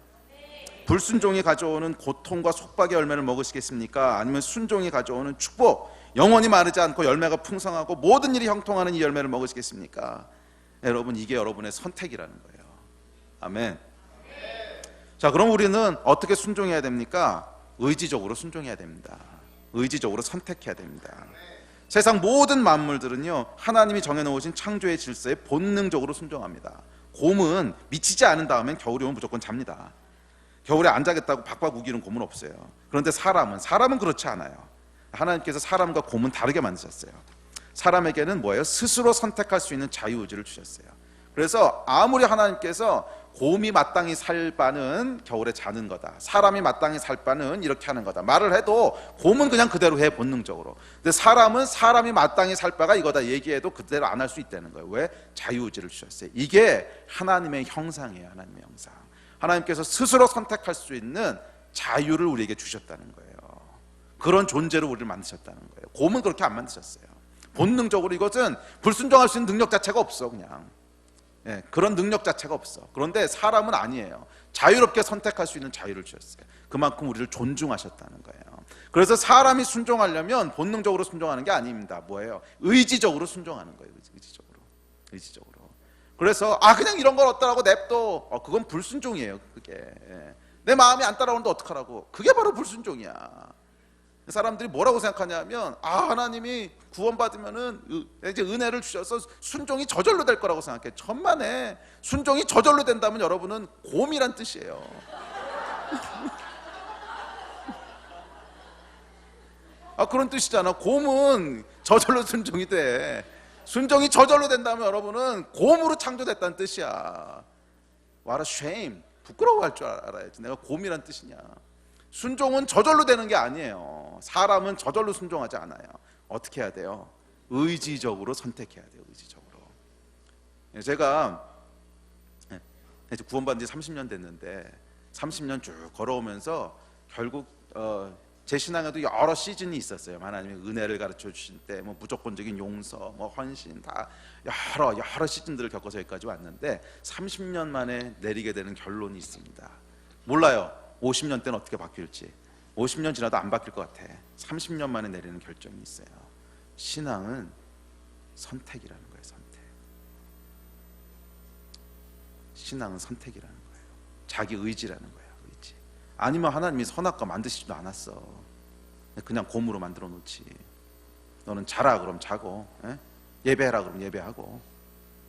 불순종이 가져오는 고통과 속박의 열매를 먹으시겠습니까? 아니면 순종이 가져오는 축복, 영원히 마르지 않고 열매가 풍성하고 모든 일이 형통하는 이 열매를 먹으시겠습니까? 여러분, 이게 여러분의 선택이라는 거예요. 아멘. 자, 그럼 우리는 어떻게 순종해야 됩니까? 의지적으로 순종해야 됩니다. 의지적으로 선택해야 됩니다. 세상 모든 만물들은요 하나님이 정해놓으신 창조의 질서에 본능적으로 순종합니다. 곰은 미치지 않은 다음엔 겨울이 오면 무조건 잡니다. 겨울에 안 자겠다고 박박 우기는 곰은 없어요. 그런데 사람은 그렇지 않아요. 하나님께서 사람과 곰은 다르게 만드셨어요. 사람에게는 뭐예요? 스스로 선택할 수 있는 자유의지를 주셨어요. 그래서 아무리 하나님께서 곰이 마땅히 살 바는 겨울에 자는 거다, 사람이 마땅히 살 바는 이렇게 하는 거다 말을 해도 곰은 그냥 그대로 해, 본능적으로. 근데 사람은 사람이 마땅히 살 바가 이거다 얘기해도 그대로 안 할 수 있다는 거예요. 왜? 자유의지를 주셨어요. 이게 하나님의 형상이에요. 하나님의 형상. 하나님께서 스스로 선택할 수 있는 자유를 우리에게 주셨다는 거예요. 그런 존재로 우리를 만드셨다는 거예요. 곰은 그렇게 안 만드셨어요. 본능적으로 이것은 불순종할 수 있는 능력 자체가 없어. 그냥 그런 능력 자체가 없어. 그런데 사람은 아니에요. 자유롭게 선택할 수 있는 자유를 주셨어요. 그만큼 우리를 존중하셨다는 거예요. 그래서 사람이 순종하려면 본능적으로 순종하는 게 아닙니다. 뭐예요? 의지적으로 순종하는 거예요. 의지적으로. 그래서 그냥 이런 걸 어떠라고 냅둬, 그건 불순종이에요. 그게 내 마음이 안 따라오는데 어떡하라고. 그게 바로 불순종이야. 사람들이 뭐라고 생각하냐면 하나님이 구원받으면은 이제 은혜를 주셔서 순종이 저절로 될 거라고 생각해. 천만에. 순종이 저절로 된다면 여러분은 곰이란 뜻이에요. 그런 뜻이잖아. 곰은 저절로 순종이 돼. 순종이 저절로 된다면 여러분은 곰으로 창조됐다는 뜻이야. What a shame. 부끄러워할 줄 알아야지. 내가 곰이란 뜻이냐. 순종은 저절로 되는 게 아니에요. 사람은 저절로 순종하지 않아요. 어떻게 해야 돼요? 의지적으로 선택해야 돼요. 의지적으로. 제가 이제 구원받은 지 30년 됐는데 30년 쭉 걸어오면서 결국 제 신앙에도 여러 시즌이 있었어요. 하나님의 은혜를 가르쳐 주신 때, 뭐 무조건적인 용서, 뭐 헌신, 다 여러 시즌들을 겪어서 여기까지 왔는데 30년 만에 내리게 되는 결론이 있습니다. 몰라요. 50년 때는 어떻게 바뀔지. 50년 지나도 안 바뀔 것 같아. 30년 만에 내리는 결정이 있어요. 신앙은 선택이라는 거예요. 선택. 신앙은 선택이라는 거예요. 자기 의지라는 거예요. 의지. 아니면 하나님이 선악과 만드시지도 않았어. 그냥 곰으로 만들어 놓지. 너는 자라 그럼 자고, 예배해라 그럼 예배하고,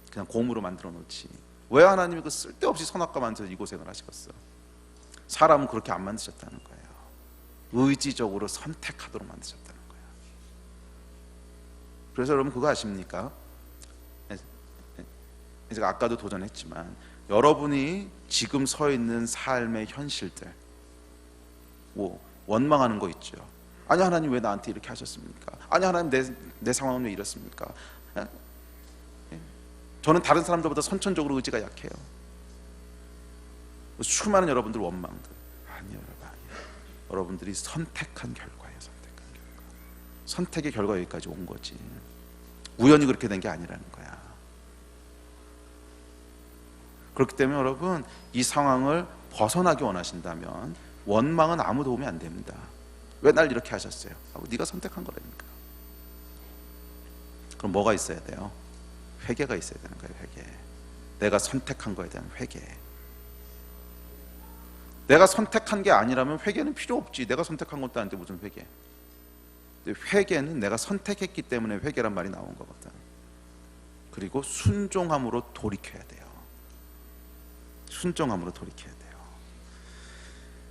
그냥 곰으로 만들어 놓지. 왜 하나님이 그 쓸데없이 선악과 만들어서 이 고생을 하시겠어? 사람은 그렇게 안 만드셨다는 거예요. 의지적으로 선택하도록 만드셨다는 거예요. 그래서 여러분 그거 아십니까? 제가 아까도 도전했지만 여러분이 지금 서 있는 삶의 현실들, 원망하는 거 있죠. 아니 하나님 왜 나한테 이렇게 하셨습니까? 아니 하나님 내 상황은 왜 이렇습니까? 저는 다른 사람들보다 선천적으로 의지가 약해요. 수많은 여러분들 원망들. 아니에요. 여러분들이 선택한 결과예요. 선택의 결과 여기까지 온 거지. 우연히 그렇게 된 게 아니라는 거야. 그렇기 때문에 여러분, 이 상황을 벗어나기 원하신다면 원망은 아무 도움이 안 됩니다. 왜 날 이렇게 하셨어요? 네가 선택한 거라니까. 그럼 뭐가 있어야 돼요? 회개가 있어야 되는 거예요. 회개. 내가 선택한 거에 대한 회개. 내가 선택한 게 아니라면 회개는 필요 없지. 내가 선택한 것도 아닌데 무슨 회개. 회개는 내가 선택했기 때문에 회개란 말이 나온 거거든. 그리고 순종함으로 돌이켜야 돼요. 순종함으로 돌이켜야 돼요.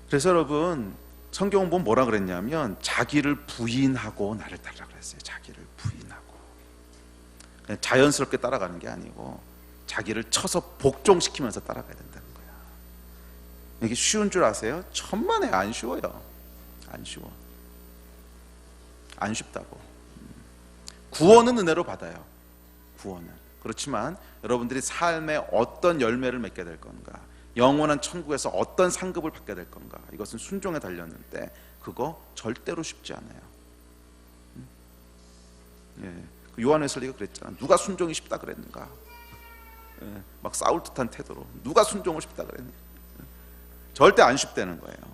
그래서 여러분, 성경은 보면 뭐라 그랬냐면 자기를 부인하고 나를 따르라 그랬어요. 자기를 부인하고. 그냥 자연스럽게 따라가는 게 아니고 자기를 쳐서 복종시키면서 따라가야 된다는 거야. 이게 쉬운 줄 아세요? 천만에 안 쉬워요. 안 쉬워. 안 쉽다고. 구원은 은혜로 받아요. 구원은. 그렇지만 여러분들이 삶의 어떤 열매를 맺게 될 건가, 영원한 천국에서 어떤 상급을 받게 될 건가, 이것은 순종에 달렸는데 그거 절대로 쉽지 않아요. 예. 요한 웨슬리가 그랬잖아. 누가 순종이 쉽다 그랬는가. 예. 막 싸울 듯한 태도로 누가 순종을 쉽다 그랬는가. 절대 안 쉽다는 거예요.